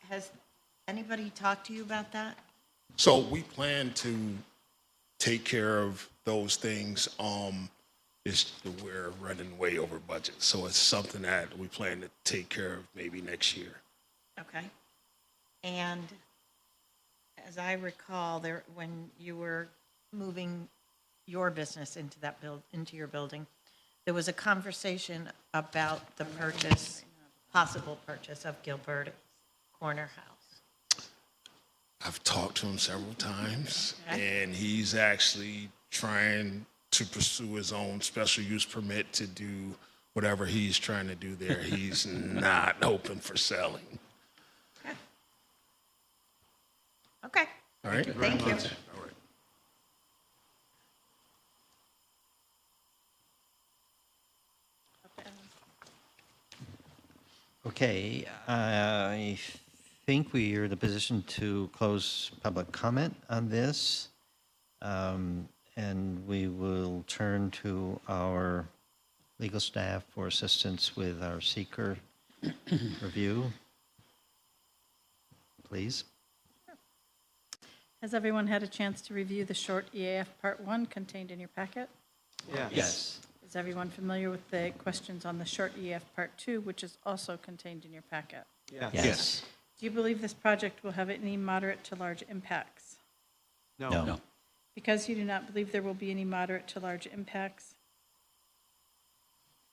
Has anybody talked to you about that? So we plan to take care of those things. We're running way over budget, so it's something that we plan to take care of maybe next year. Okay. And as I recall, when you were moving your business into into your building, there was a conversation about the possible purchase of Gilbert Corner House. I've talked to him several times, Okay. and he's actually trying to pursue his own special use permit to do whatever he's trying to do there. He's not open for selling. Okay. All right? Thank you. All right. Okay, I think we are in a position to close public comment on this. And we will turn to our legal staff for assistance with our seeker review. Please. Has everyone had a chance to review the short EAF Part 1 contained in your packet? Yes. Yes. Is everyone familiar with the questions on the short EF Part 2, which is also contained in your packet? Yes. Yes. Do you believe this project will have any moderate to large impacts? No. No. Because you do not believe there will be any moderate to large impacts,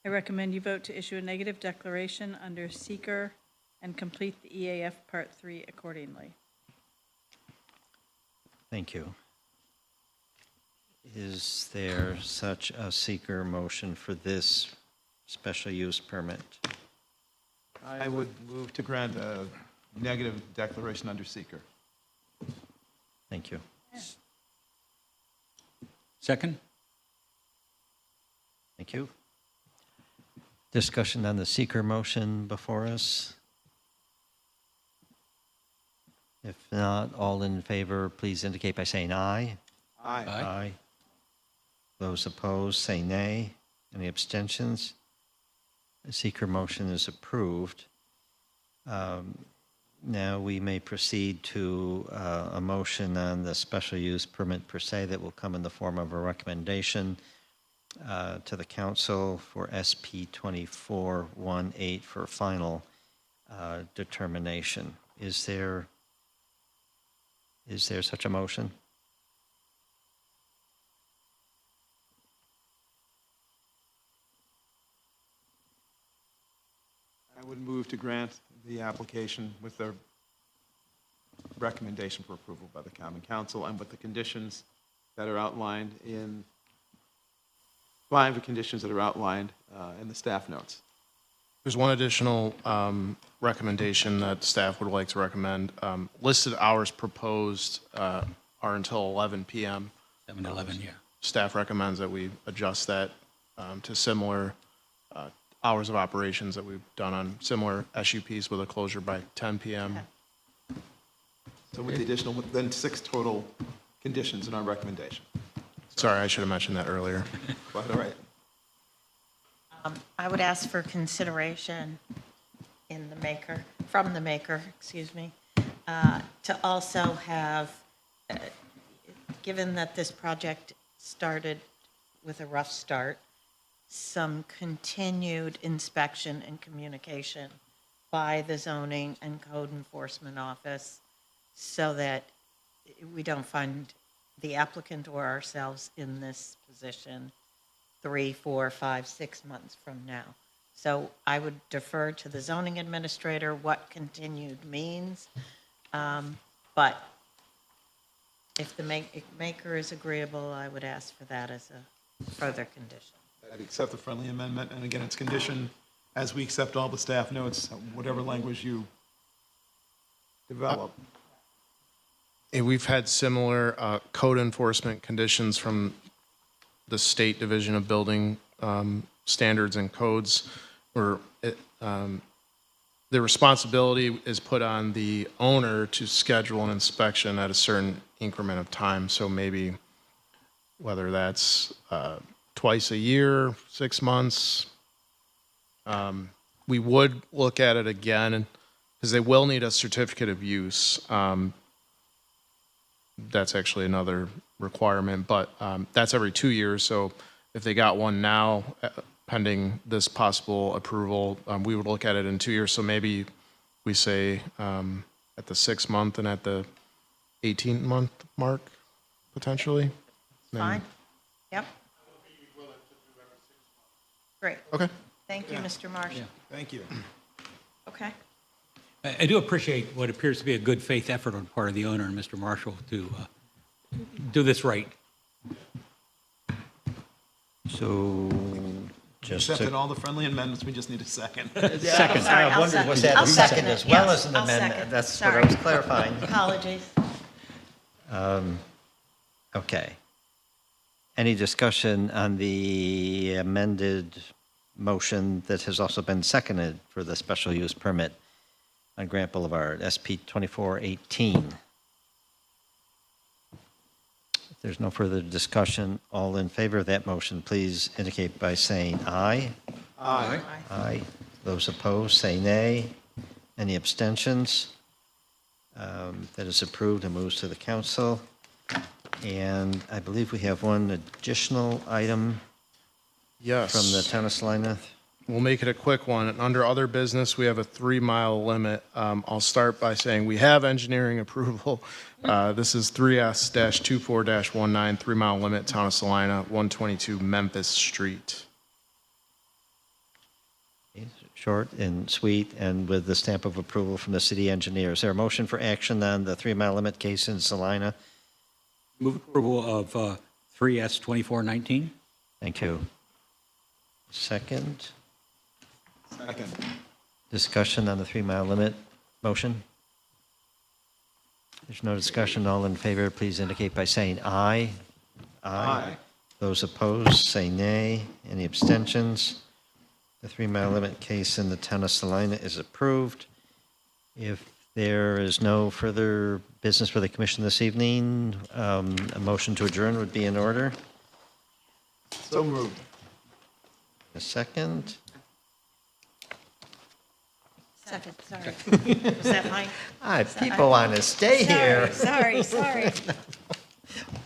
I recommend you vote to issue a negative declaration under seeker and complete the EAF Part 3 accordingly. Thank you. Is there such a seeker motion for this special use permit? I would move to grant a negative declaration under seeker. Thank you. Second? Thank you. Discussion on the seeker motion before us? If not, all in favor, please indicate by saying aye. Aye. Aye. Those opposed, say nay. Any abstentions? The seeker motion is approved. Now we may proceed to a motion on the special use permit per se that will come in the form of a recommendation to the council for SP 2418 for final determination. Is there such a motion? I would move to grant the application with the recommendation for approval by the Common Council and with the conditions that are outlined in, 5 conditions that are outlined in the staff notes. There's one additional recommendation that staff would like to recommend. Listed hours proposed are until 11 p.m. 7 to 11, yeah. Staff recommends that we adjust that to similar hours of operations that we've done on similar SUPs with a closure by 10 p.m. So with the additional, then 6 total conditions in our recommendation. Sorry, I should have mentioned that earlier. Quite all right. I would ask for consideration from the maker, to also have, given that this project started with a rough start, some continued inspection and communication by the zoning and code enforcement office so that we don't find the applicant or ourselves in this position 3, 4, 5, 6 months from now. So I would defer to the zoning administrator what continued means. But if the maker is agreeable, I would ask for that as a further condition. I'd accept the friendly amendment, and again, it's conditioned, as we accept all the staff notes, whatever language you develop. We've had similar code enforcement conditions from the State Division of Building Standards and Codes, where the responsibility is put on the owner to schedule an inspection at a certain increment of time. So maybe whether that's twice a year, 6 months, we would look at it again because they will need a certificate of use. That's actually another requirement, but that's every 2 years. So if they got one now, pending this possible approval, we would look at it in 2 years. So maybe we say at the 6 month and at the 18-month mark, potentially. Fine. Yep. Great. Okay. Thank you, Mr. Marsh. Yeah. Thank you. Okay. I do appreciate what appears to be a good faith effort on the part of the owner and Mr. Marshall to do this right. So just Accepted to, all the friendly amendments, we just need a second. Second. Sorry, I I'll wondered, was second. that I'll a second second it. as well Yes, as an I'll amendment? second. That's what I Sorry. was clarifying. Apologies. Okay. Any discussion on the amended motion that has also been seconded for the special use permit on Grant Boulevard, SP 2418? If there's no further discussion, all in favor of that motion, please indicate by saying aye. Aye. Aye. Those opposed, say nay. Any abstentions? That is approved and moves to the council. And I believe we have one additional item. Yes. from the town of Salina? We'll make it a quick one. And under other business, we have a 3-mile limit. I'll start by saying we have engineering approval. This is 3S-24-19, 3-mile limit, Town of Salina, 122 Memphis Street. Short and sweet, and with the stamp of approval from the city engineer. Is there a motion for action on the 3-mile limit case in Salina? Move approval of 3S2419. Thank you. Second, Second. discussion on the 3-mile limit motion? There's no discussion. All in favor, please indicate by saying aye. Aye. Those opposed, say nay. Any abstentions? The 3-mile limit case in the town of Salina is approved. If there is no further business for the commission this evening, a motion to adjourn would be in order. So moved. A second. Second, sorry. Was that mine? People want to stay here. Sorry.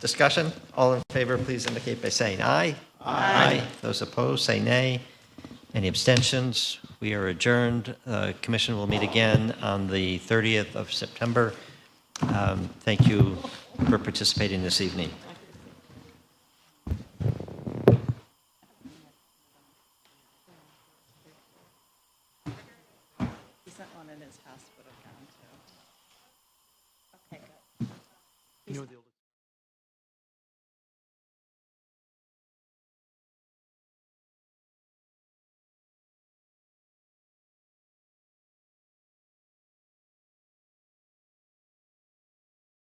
Discussion? All in favor, please indicate by saying aye. Aye. Those opposed, say nay. Any abstentions? We are adjourned. Commission will meet again on the 30th of September. Thank you for participating this evening. He sent one in his hospital gown, too. Okay, good. You know, the